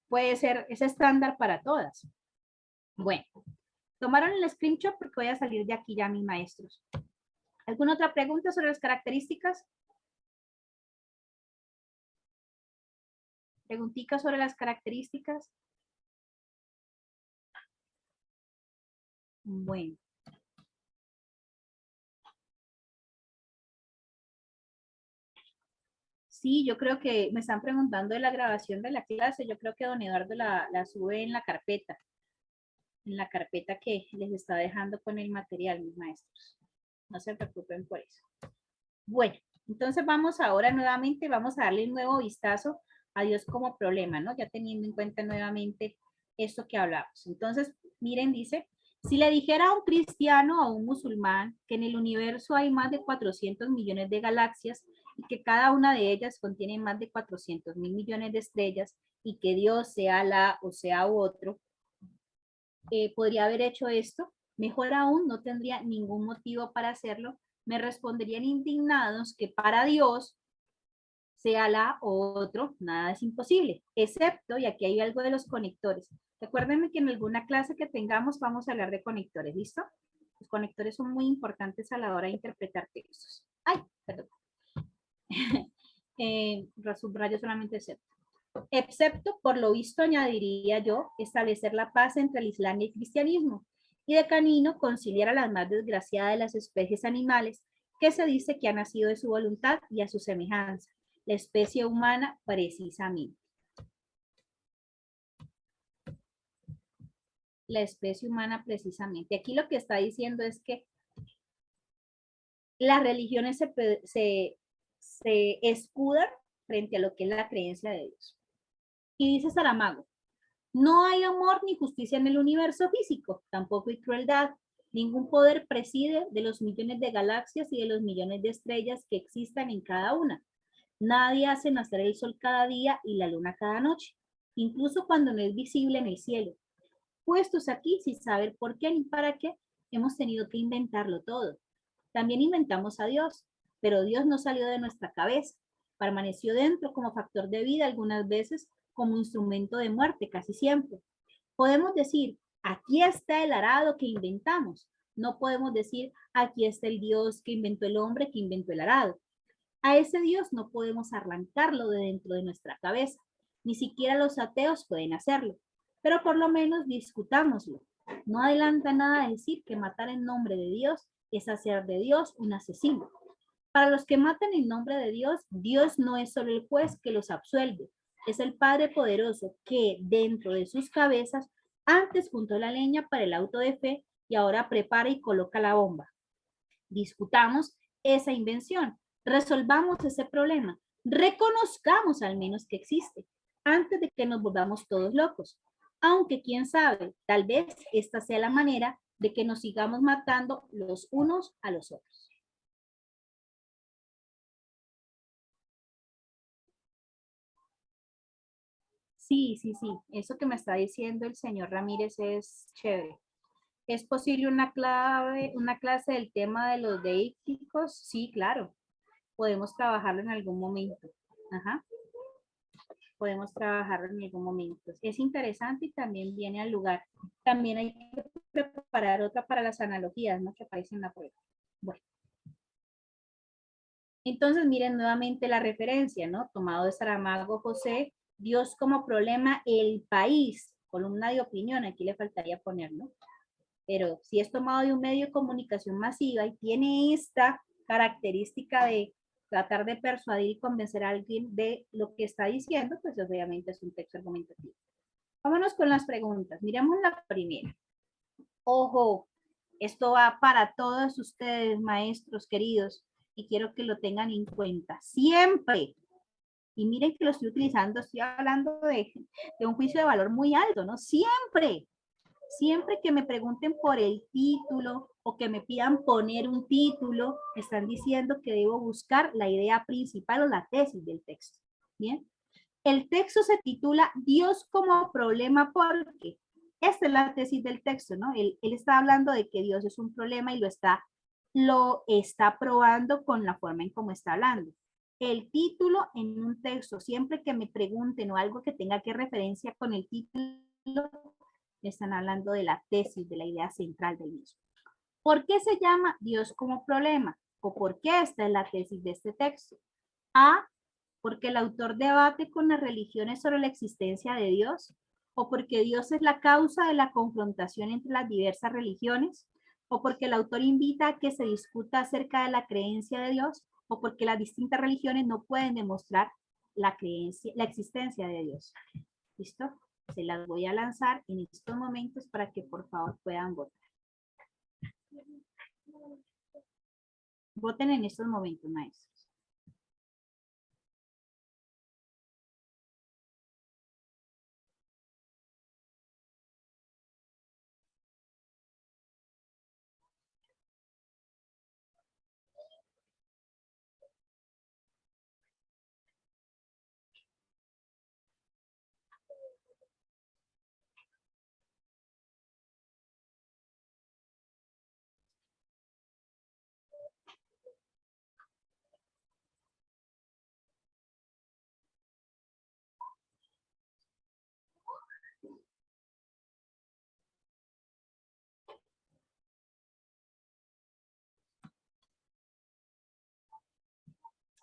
[SPEAKER 1] puede ser, es estándar para todas. Bueno, tomaron el screenshot porque voy a salir de aquí ya, mis maestros. ¿Alguna otra pregunta sobre las características? Preguntica sobre las características. Bueno. Sí, yo creo que me están preguntando de la grabación de la clase. Yo creo que don Eduardo la sube en la carpeta que les está dejando con el material, mis maestros. No se preocupen por eso. Bueno, entonces vamos ahora nuevamente, vamos a darle un nuevo vistazo a Dios como problema, ¿no? Ya teniendo en cuenta nuevamente esto que hablamos. Entonces, miren, dice, si le dijera a un cristiano o a un musulmán que en el universo hay más de 400 millones de galaxias y que cada una de ellas contiene más de 400.000 millones de estrellas y que Dios sea la o sea otro, podría haber hecho esto. Mejor aún, no tendría ningún motivo para hacerlo. Me responderían indignados que para Dios, sea la o otro, nada es imposible, excepto, y aquí hay algo de los conectores. Recuérdenme que en alguna clase que tengamos vamos a hablar de conectores, ¿listo? Los conectores son muy importantes a la hora de interpretar textos. Ay, perdón. Subrayo solamente excepto, por lo visto, añadiría yo, establecer la paz entre el Islam y el cristianismo, y de camino conciliar a las más desgraciadas de las especies animales que se dice que ha nacido de su voluntad y a su semejanza, la especie humana precisamente. La especie humana precisamente. Aquí lo que está diciendo es que las religiones se escudan frente a lo que es la creencia de Dios. Y dice Saramago, no hay amor ni justicia en el universo físico, tampoco hay crueldad. Ningún poder preside de los millones de galaxias y de los millones de estrellas que existan en cada una. Nadie hace nacer el sol cada día y la luna cada noche, incluso cuando no es visible en el cielo. Puestos aquí sin saber por qué ni para qué, hemos tenido que inventarlo todo. También inventamos a Dios, pero Dios no salió de nuestra cabeza. Permaneció dentro como factor de vida algunas veces, como instrumento de muerte casi siempre. Podemos decir, aquí está el arado que inventamos. No podemos decir, aquí está el Dios que inventó el hombre, que inventó el arado. A ese Dios no podemos arrancarlo de dentro de nuestra cabeza. Ni siquiera los ateos pueden hacerlo. Pero por lo menos discutámoslo. No adelanta nada decir que matar en nombre de Dios es hacer de Dios un asesino. Para los que matan en nombre de Dios, Dios no es solo el juez que los absuelve, es el Padre poderoso que dentro de sus cabezas antes juntó la leña para el auto de fe y ahora prepara y coloca la bomba. Discutamos esa invención, resolvamos ese problema, reconozcamos al menos que existe, antes de que nos volvamos todos locos. Aunque quién sabe, tal vez esta sea la manera de que nos sigamos matando los unos a los otros. Sí, sí, sí, eso que me está diciendo el señor Ramírez es chévere. ¿Es posible una clase del tema de los deícticos? Sí, claro. Podemos trabajarlo en algún momento. Ajá. Podemos trabajarlo en algún momento. Es interesante y también viene al lugar. También hay que preparar otra para las analogías, ¿no? Que aparecen en la prueba. Bueno. Entonces, miren nuevamente la referencia, ¿no? Tomado de Saramago José, Dios como problema, el país, columna de opinión, aquí le faltaría poner, ¿no? pero si es tomado de un medio de comunicación masiva y tiene esta característica de tratar de persuadir y convencer a alguien de lo que está diciendo, pues obviamente es un texto argumentativo. Vámonos con las preguntas. Miremos la primera. Ojo, esto va para todos ustedes, maestros queridos, y quiero que lo tengan en cuenta. Siempre, y miren que lo estoy utilizando, estoy hablando de un juicio de valor muy alto, ¿no? Siempre que me pregunten por el título o que me pidan poner un título, están diciendo que debo buscar la idea principal o la tesis del texto. Bien. El texto se titula Dios como problema porque esta es la tesis del texto, ¿no? Él está hablando de que Dios es un problema y lo está probando con la forma en cómo está hablando. El título en un texto, siempre que me pregunten o algo que tenga que referencia con el título, están hablando de la tesis, de la idea central del mismo. ¿Por qué se llama Dios como problema? ¿O por qué esta es la tesis de este texto? A, porque el autor debate con las religiones sobre la existencia de Dios, o porque Dios es la causa de la confrontación entre las diversas religiones, o porque el autor invita a que se discuta acerca de la creencia de Dios, o porque las distintas religiones no pueden demostrar la creencia, la existencia de Dios. ¿Listo? Se las voy a lanzar en estos momentos para que por favor puedan votar. Voten en estos momentos, maestros.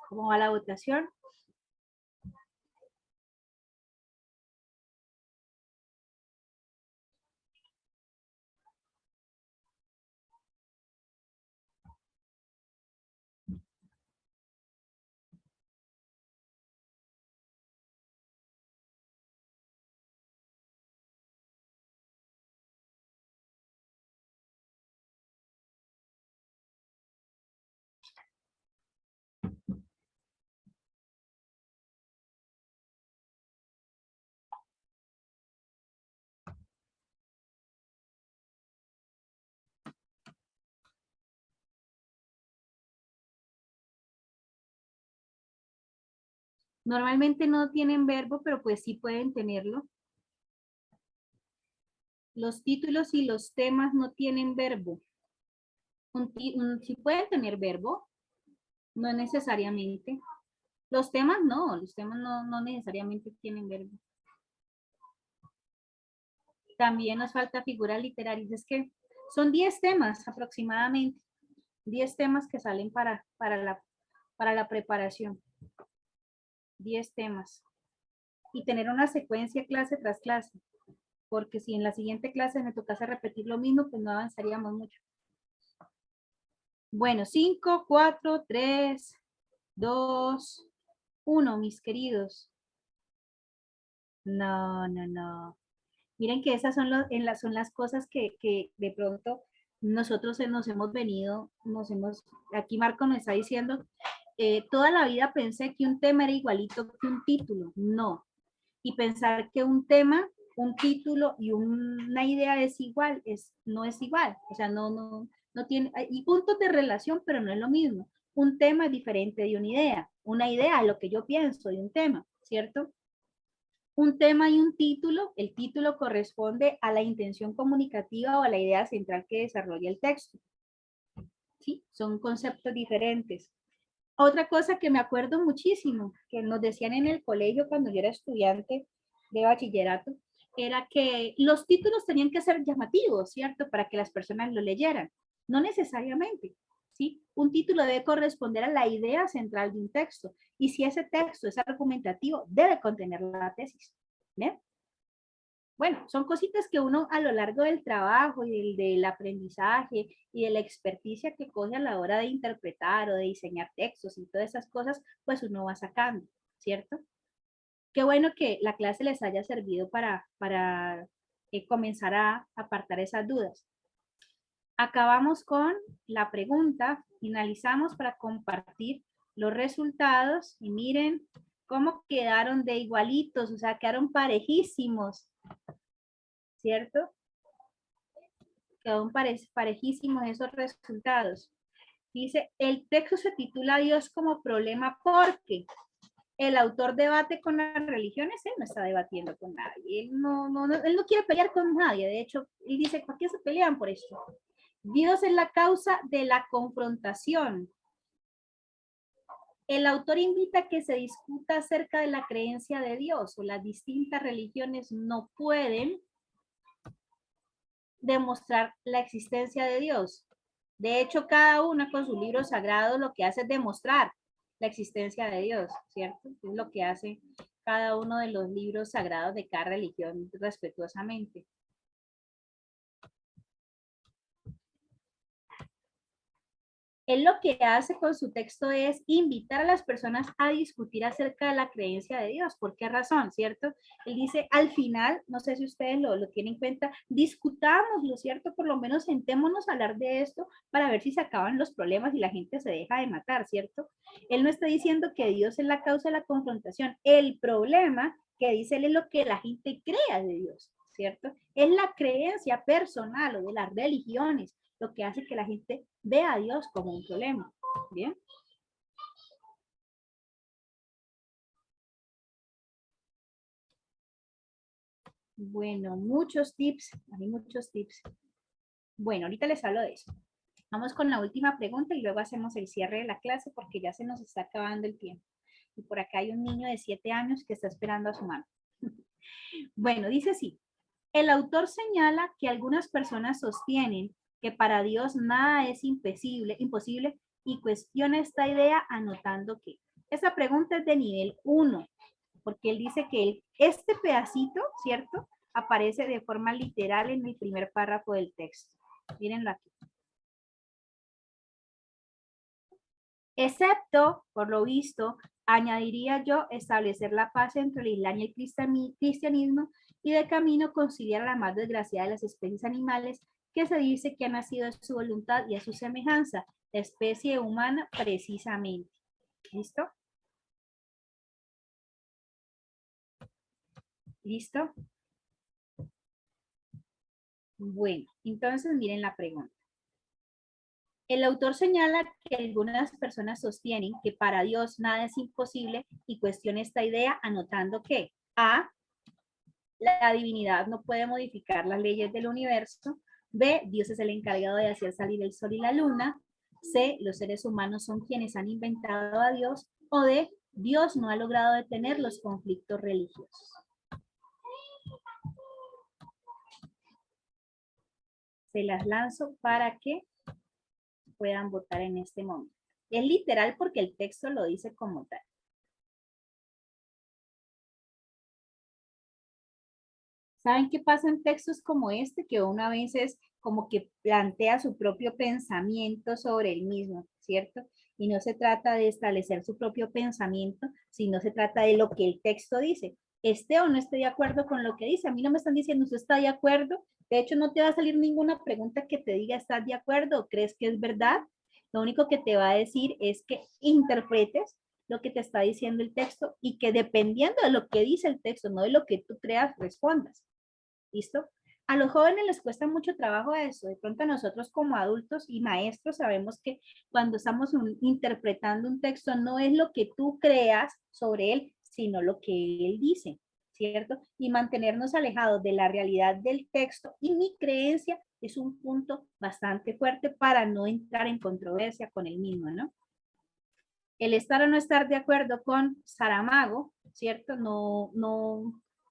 [SPEAKER 1] ¿Cómo va la votación? Normalmente no tienen verbo, pero pues sí pueden tenerlo. Los títulos y los temas no tienen verbo. Sí pueden tener verbo, no necesariamente. Los temas no necesariamente tienen verbo. También nos falta figuras literarias. Es que son 10 temas aproximadamente. 10 temas que salen para la preparación. 10 temas. Y tener una secuencia clase tras clase. Porque si en la siguiente clase me tocase repetir lo mismo, pues no avanzaríamos mucho. Bueno, 5, 4, 3, 2, 1, mis queridos. No. Miren que esas son las cosas que de pronto nosotros nos hemos venido, aquí Marco nos está diciendo, toda la vida pensé que un tema era igualito que un título. No. Y pensar que un tema, un título y una idea es igual, no es igual. O sea, no tiene, hay puntos de relación, pero no es lo mismo. Un tema es diferente de una idea. Una idea es lo que yo pienso de un tema, ¿cierto? Un tema y un título, el título corresponde a la intención comunicativa o a la idea central que desarrolla el texto. ¿Sí? Son conceptos diferentes. Otra cosa que me acuerdo muchísimo, que nos decían en el colegio cuando yo era estudiante de bachillerato, era que los títulos tenían que ser llamativos, ¿cierto? Para que las personas lo leyeran. No necesariamente, ¿sí? Un título debe corresponder a la idea central de un texto. Y si ese texto es argumentativo, debe contener la tesis. ¿Bien? Bueno, son cositas que uno a lo largo del trabajo y del aprendizaje y de la experticia que coge a la hora de interpretar o de diseñar textos y todas esas cosas, pues uno va sacando, ¿cierto? Qué bueno que la clase les haya servido para comenzar a apartar esas dudas. Acabamos con la pregunta, finalizamos para compartir los resultados y miren cómo quedaron de igualitos, o sea, quedaron parejísimos, ¿cierto? Quedaron parejísimos esos resultados. Dice, el texto se titula Dios como problema porque el autor debate con las religiones, él no está debatiendo con nadie, él no quiere pelear con nadie, de hecho, él dice, ¿por qué se pelean por esto? Dios es la causa de la confrontación. El autor invita a que se discuta acerca de la creencia de Dios o las distintas religiones no pueden demostrar la existencia de Dios. De hecho, cada una con su libro sagrado lo que hace es demostrar la existencia de Dios, ¿cierto? Es lo que hace cada uno de los libros sagrados de cada religión respetuosamente. Él lo que hace con su texto es invitar a las personas a discutir acerca de la creencia de Dios. ¿Por qué razón? ¿Cierto? Él dice, al final, no sé si ustedes lo tienen en cuenta, discutámoslo, ¿cierto? Por lo menos sentémonos a hablar de esto para ver si se acaban los problemas y la gente se deja de matar, ¿cierto? Él no está diciendo que Dios es la causa de la confrontación. El problema que dice él es lo que la gente crea de Dios, ¿cierto? Es la creencia personal o de las religiones lo que hace que la gente vea a Dios como un problema. ¿Bien? Bueno, muchos tips, hay muchos tips. Bueno, ahorita les hablo de eso. Vamos con la última pregunta y luego hacemos el cierre de la clase porque ya se nos está acabando el tiempo. Y por acá hay un niño de 7 años que está esperando a su mamá. Bueno, dice así. El autor señala que algunas personas sostienen que para Dios nada es imposible y cuestiona esta idea anotando que esta pregunta es de nivel 1, porque él dice que este pedacito, ¿cierto? Aparece de forma literal en el primer párrafo del texto. Mírenlo aquí. Excepto, por lo visto, añadiría yo, establecer la paz entre el Islam y el cristianismo y de camino conciliar a la más desgraciada de las especies animales que se dice que ha nacido a su voluntad y a su semejanza, la especie humana precisamente. ¿Listo? ¿Listo? Bueno, entonces miren la pregunta. El autor señala que algunas personas sostienen que para Dios nada es imposible y cuestiona esta idea anotando que A, la divinidad no puede modificar las leyes del universo. B, Dios es el encargado de hacer salir el sol y la luna. C, los seres humanos son quienes han inventado a Dios. O D, Dios no ha logrado detener los conflictos religiosos. Se las lanzo para que puedan votar en este momento. Es literal porque el texto lo dice como tal. ¿Saben qué pasa en textos como este? Que uno a veces como que plantea su propio pensamiento sobre el mismo, ¿cierto? Y no se trata de establecer su propio pensamiento, sino se trata de lo que el texto dice. Esté o no esté de acuerdo con lo que dice. A mí no me están diciendo, ¿usted está de acuerdo? De hecho, no te va a salir ninguna pregunta que te diga, ¿estás de acuerdo o crees que es verdad? Lo único que te va a decir es que interpretes lo que te está diciendo el texto y que dependiendo de lo que dice el texto, no de lo que tú creas, respondas. ¿Listo? A los jóvenes les cuesta mucho trabajo eso. De pronto nosotros como adultos y maestros sabemos que cuando estamos interpretando un texto no es lo que tú creas sobre él, sino lo que él dice, ¿cierto? Y mantenernos alejados de la realidad del texto y mi creencia es un punto bastante fuerte para no entrar en controversia con el mismo, ¿no? El estar o no estar de acuerdo con Saramago, ¿cierto? No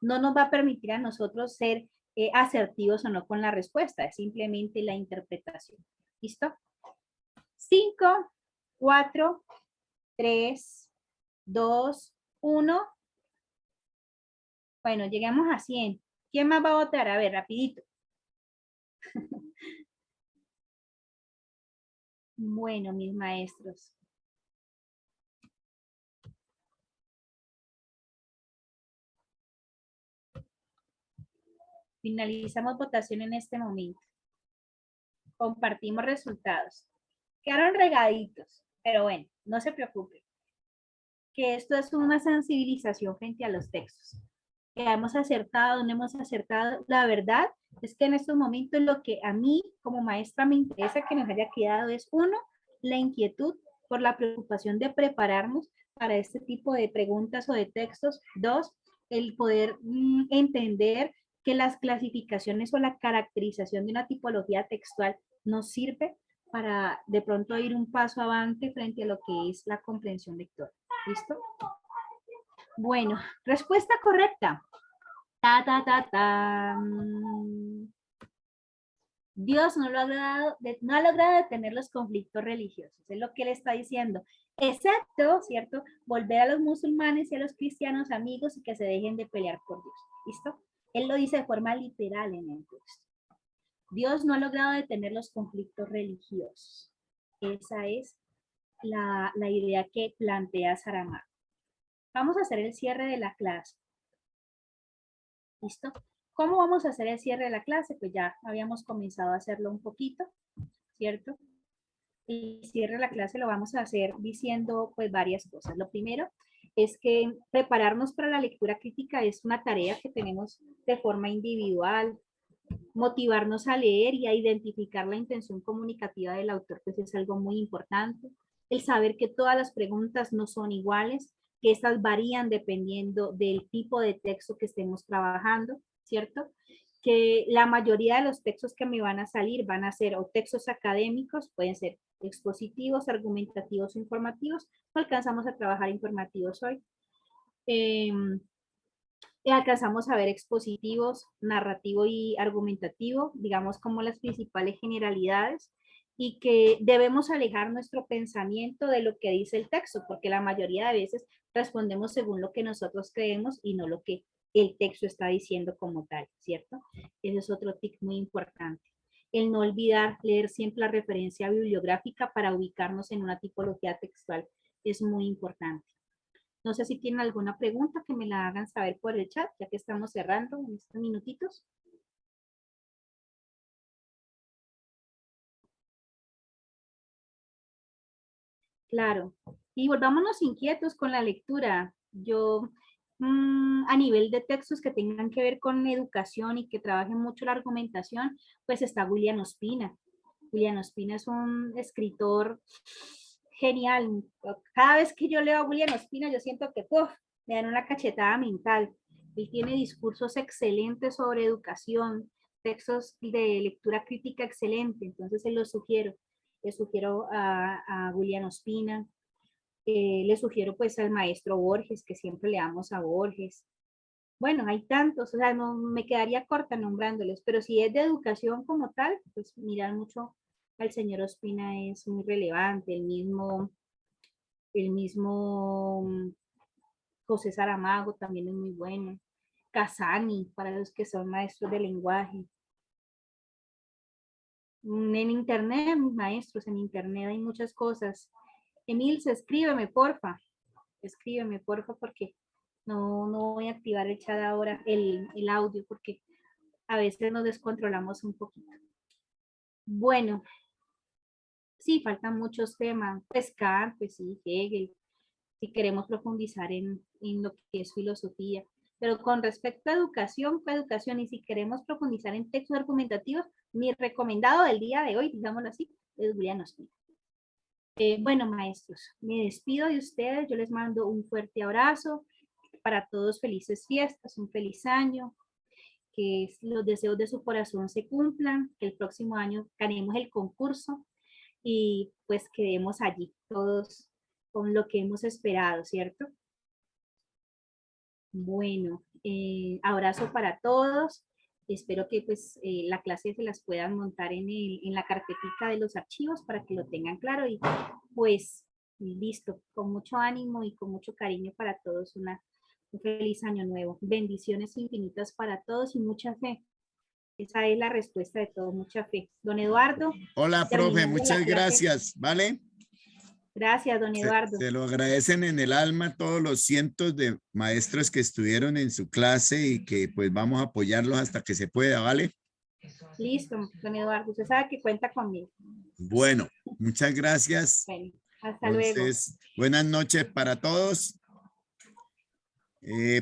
[SPEAKER 1] nos va a permitir a nosotros ser asertivos o no con la respuesta, es simplemente la interpretación. ¿Listo? 5, 4, 3, 2, 1. Bueno, llegamos a 100. ¿Quién más va a votar? A ver, rapidito. Bueno, mis maestros. Finalizamos votación en este momento. Compartimos resultados. Quedaron regaditos, pero bueno, no se preocupen. Que esto es una sensibilización frente a los textos. Que hemos acertado, no hemos acertado. La verdad es que en estos momentos lo que a mí como maestra me interesa que nos haya quedado es, uno, la inquietud por la preocupación de prepararnos para este tipo de preguntas o de textos. Dos, el poder entender que las clasificaciones o la caracterización de una tipología textual nos sirve para de pronto ir un paso avante frente a lo que es la comprensión lectora. ¿Listo? Bueno, respuesta correcta. Ta, ta, ta, ta. Dios no ha logrado detener los conflictos religiosos, es lo que él está diciendo, excepto, ¿cierto?, volver a los musulmanes y a los cristianos amigos y que se dejen de pelear por Dios, ¿listo? Él lo dice de forma literal en el texto. Dios no ha logrado detener los conflictos religiosos. Esa es la idea que plantea Saramago. Vamos a hacer el cierre de la clase. ¿Listo? ¿Cómo vamos a hacer el cierre de la clase? Pues ya habíamos comenzado a hacerlo un poquito, ¿cierto? El cierre de la clase lo vamos a hacer diciendo pues varias cosas. Lo primero es que prepararnos para la lectura crítica es una tarea que tenemos de forma individual. Motivarnos a leer y a identificar la intención comunicativa del autor pues es algo muy importante. El saber que todas las preguntas no son iguales, que estas varían dependiendo del tipo de texto que estemos trabajando, ¿cierto? Que la mayoría de los textos que me van a salir van a ser o textos académicos, pueden ser expositivos, argumentativos o informativos. No alcanzamos a trabajar informativos hoy. Alcanzamos a ver expositivos, narrativo y argumentativo, digamos como las principales generalidades, y que debemos alejar nuestro pensamiento de lo que dice el texto, porque la mayoría de veces respondemos según lo que nosotros creemos y no lo que el texto está diciendo como tal, ¿cierto? Ese es otro tip muy importante. El no olvidar leer siempre la referencia bibliográfica para ubicarnos en una tipología textual es muy importante. No sé si tienen alguna pregunta que me la hagan saber por el chat, ya que estamos cerrando en estos minutitos. Claro. Y volvámonos inquietos con la lectura. Yo, a nivel de textos que tengan que ver con educación y que trabajen mucho la argumentación, pues está William Ospina. William Ospina es un escritor genial. Cada vez que yo leo a William Ospina, yo siento que me dan una cachetada mental. Él tiene discursos excelentes sobre educación, textos de lectura crítica excelente, entonces se los sugiero. Le sugiero a William Ospina, le sugiero pues al maestro Borges, que siempre le damos a Borges. Bueno, hay tantos, o sea, no me quedaría corta nombrándoles, pero si es de educación como tal, pues mirar mucho al señor Ospina es muy relevante, el mismo José Saramago también es muy bueno, Casani, para los que son maestros de lenguaje. En internet, mis maestros, en internet hay muchas cosas. Emilce, escríbeme, porfa, porque no voy a activar el chat ahora, el audio, porque a veces nos descontrolamos un poquito. Bueno, sí, faltan muchos temas, pues Kant, pues sí, Hegel, si queremos profundizar en lo que es filosofía. Pero con respecto a educación, coeducación, y si queremos profundizar en textos argumentativos, mi recomendado del día de hoy, digámoslo así, es William Ospina. Bueno, maestros, me despido de ustedes, yo les mando un fuerte abrazo, para todos felices fiestas, un feliz año, que los deseos de su corazón se cumplan, que el próximo año ganemos el concurso y pues quedemos allí todos con lo que hemos esperado, ¿cierto? Bueno, abrazo para todos. Espero que pues la clase se las puedan montar en la carpetica de los archivos para que lo tengan claro y pues listo, con mucho ánimo y con mucho cariño para todos Un feliz año nuevo. Bendiciones infinitas para todos y mucha fe. Esa es la respuesta de todos, mucha fe. Don Eduardo.
[SPEAKER 2] Hola, profe,
[SPEAKER 1] Terminando la
[SPEAKER 2] muchas
[SPEAKER 1] clase.
[SPEAKER 2] gracias, ¿vale?
[SPEAKER 1] Gracias, don Eduardo.
[SPEAKER 2] Se lo agradecen en el alma todos los cientos de maestros que estuvieron en su clase y que pues vamos a apoyarlos hasta que se pueda, ¿vale?
[SPEAKER 1] Listo, don Eduardo. Usted sabe que cuenta conmigo.
[SPEAKER 2] Bueno, muchas gracias.
[SPEAKER 1] Bueno, hasta luego.
[SPEAKER 2] Entonces, buenas noches para todos.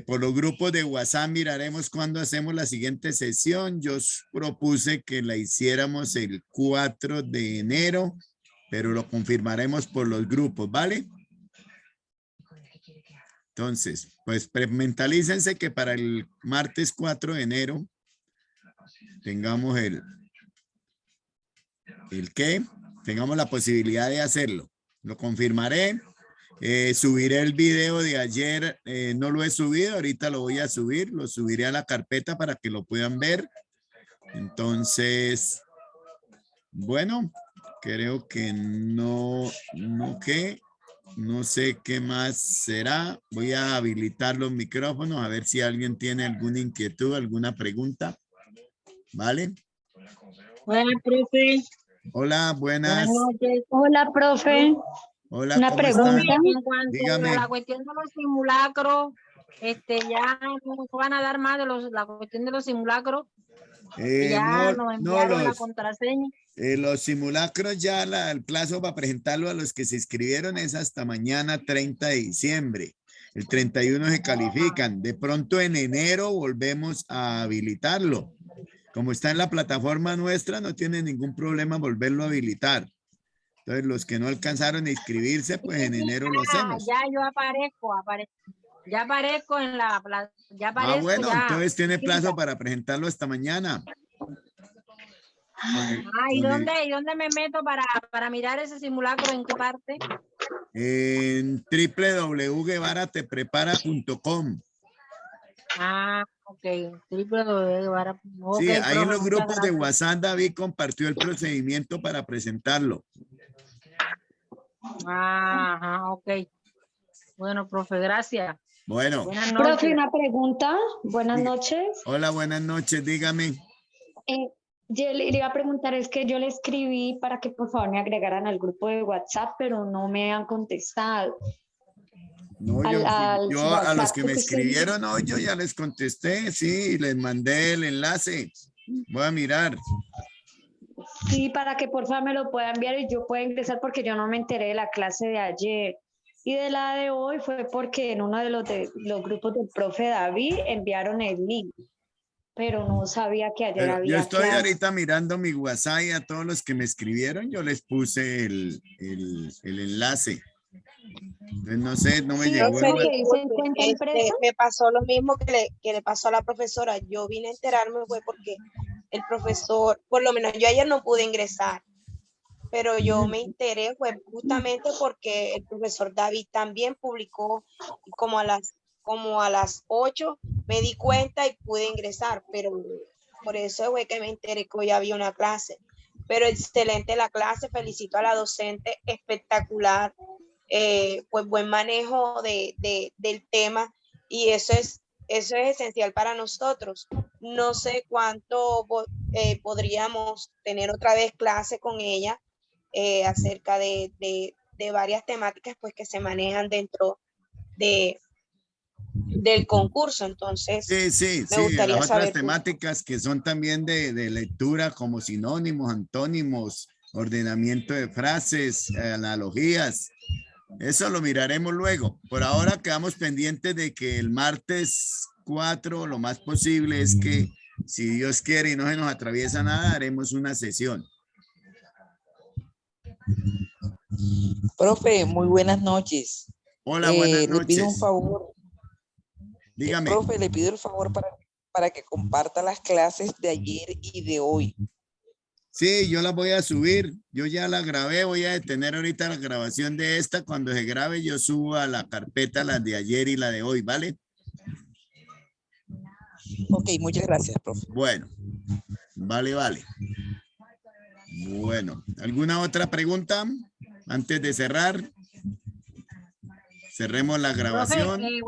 [SPEAKER 2] Por los grupos de WhatsApp miraremos cuándo hacemos la siguiente sesión. Yo propuse que la hiciéramos el 4 de enero, pero lo confirmaremos por los grupos, ¿vale? Entonces, pues mentalícense que para el martes 4 de enero tengamos tengamos la posibilidad de hacerlo. Lo confirmaré. Subiré el video de ayer, no lo he subido, ahorita lo voy a subir, lo subiré a la carpeta para que lo puedan ver. Entonces, bueno, creo que no sé qué más será. Voy a habilitar los micrófonos a ver si alguien tiene alguna inquietud, alguna pregunta. ¿Vale?
[SPEAKER 3] Hola, profe.
[SPEAKER 2] Hola, buenas.
[SPEAKER 3] Buenas noches.
[SPEAKER 4] Hola, profe.
[SPEAKER 2] Hola,
[SPEAKER 4] Una
[SPEAKER 2] ¿cómo
[SPEAKER 4] pregunta.
[SPEAKER 2] están?
[SPEAKER 3] En cuanto
[SPEAKER 2] Dígame.
[SPEAKER 3] a la cuestión de los simulacros, ya nos van a dar más de la cuestión de los simulacros. Ya nos enviaron la contraseña.
[SPEAKER 2] Los simulacros ya el plazo para presentarlo a los que se inscribieron es hasta mañana 30 de diciembre. El 31 se califican. De pronto en enero volvemos a habilitarlo. Como está en la plataforma nuestra, no tiene ningún problema volverlo a habilitar. Entonces, los que no alcanzaron a inscribirse, pues en enero lo hacemos.
[SPEAKER 3] Ya yo ya aparezco en la ya aparezco.
[SPEAKER 2] Bueno,
[SPEAKER 3] ya.
[SPEAKER 2] entonces tiene plazo para presentarlo hasta mañana.
[SPEAKER 3] ¿Y dónde me meto para mirar ese simulacro? ¿En qué parte?
[SPEAKER 2] En www.guevarateprepara.com.
[SPEAKER 3] Ok. www.guevara.
[SPEAKER 2] Sí,
[SPEAKER 3] Okay,
[SPEAKER 2] ahí en los
[SPEAKER 3] profe,
[SPEAKER 2] grupos de
[SPEAKER 3] gracias.
[SPEAKER 2] WhatsApp David compartió el procedimiento para presentarlo.
[SPEAKER 3] Ajá, ok. Bueno, profe, gracias.
[SPEAKER 2] Bueno.
[SPEAKER 3] Buenas noches.
[SPEAKER 4] Profe, una pregunta. Buenas noches.
[SPEAKER 2] Hola, buenas noches, dígame.
[SPEAKER 4] Yo le iba a preguntar, es que yo le escribí para que por favor me agregaran al grupo de WhatsApp, pero no me han contestado.
[SPEAKER 2] No, yo a los que me escribieron hoy, yo ya les contesté, sí, les mandé el enlace. Voy a mirar.
[SPEAKER 4] Sí, para que por favor me lo pueda enviar y yo pueda ingresar porque yo no me enteré de la clase de ayer. Y de la de hoy fue porque en uno de los grupos del profe David enviaron el link, pero no sabía que ayer
[SPEAKER 2] Pero yo
[SPEAKER 4] había
[SPEAKER 2] estoy
[SPEAKER 4] clase.
[SPEAKER 2] ahorita mirando mi WhatsApp y a todos los que me escribieron, yo les puse el enlace. Entonces, no sé, no me llegó.
[SPEAKER 5] Me pasó lo mismo que le pasó a la profesora. Yo vine a enterarme fue porque el profesor, por lo menos yo ayer no pude ingresar, pero yo me enteré fue justamente porque el profesor David también publicó como a las 8 me di cuenta y pude ingresar, pero por eso fue que me enteré que hoy había una clase. Pero excelente la clase, felicito a la docente, espectacular. Pues buen manejo del tema y eso es esencial para nosotros. No sé cuánto podríamos tener otra vez clase con ella acerca de varias temáticas pues que se manejan dentro del concurso. Entonces,
[SPEAKER 2] sí,
[SPEAKER 5] me gustaría
[SPEAKER 2] las
[SPEAKER 5] saber
[SPEAKER 2] otras temáticas que son también de lectura como sinónimos, antónimos, ordenamiento de frases, analogías. Eso lo miraremos luego. Por ahora quedamos pendientes de que el martes 4, lo más posible es que, si Dios quiere y no se nos atraviesa nada, haremos una sesión.
[SPEAKER 6] Profe, muy buenas noches.
[SPEAKER 2] Hola, buenas noches.
[SPEAKER 6] Le pido un favor.
[SPEAKER 2] Dígame.
[SPEAKER 6] Profe, le pido el favor para que comparta las clases de ayer y de hoy.
[SPEAKER 2] Sí, yo las voy a subir. Yo ya la grabé. Voy a detener ahorita la grabación de esta. Cuando se grabe, yo subo a la carpeta las de ayer y la de hoy, ¿vale?
[SPEAKER 6] Ok, muchas gracias, profe.
[SPEAKER 2] Bueno, vale. Bueno, ¿alguna otra pregunta antes de cerrar? Cerremos la grabación.
[SPEAKER 3] Profe,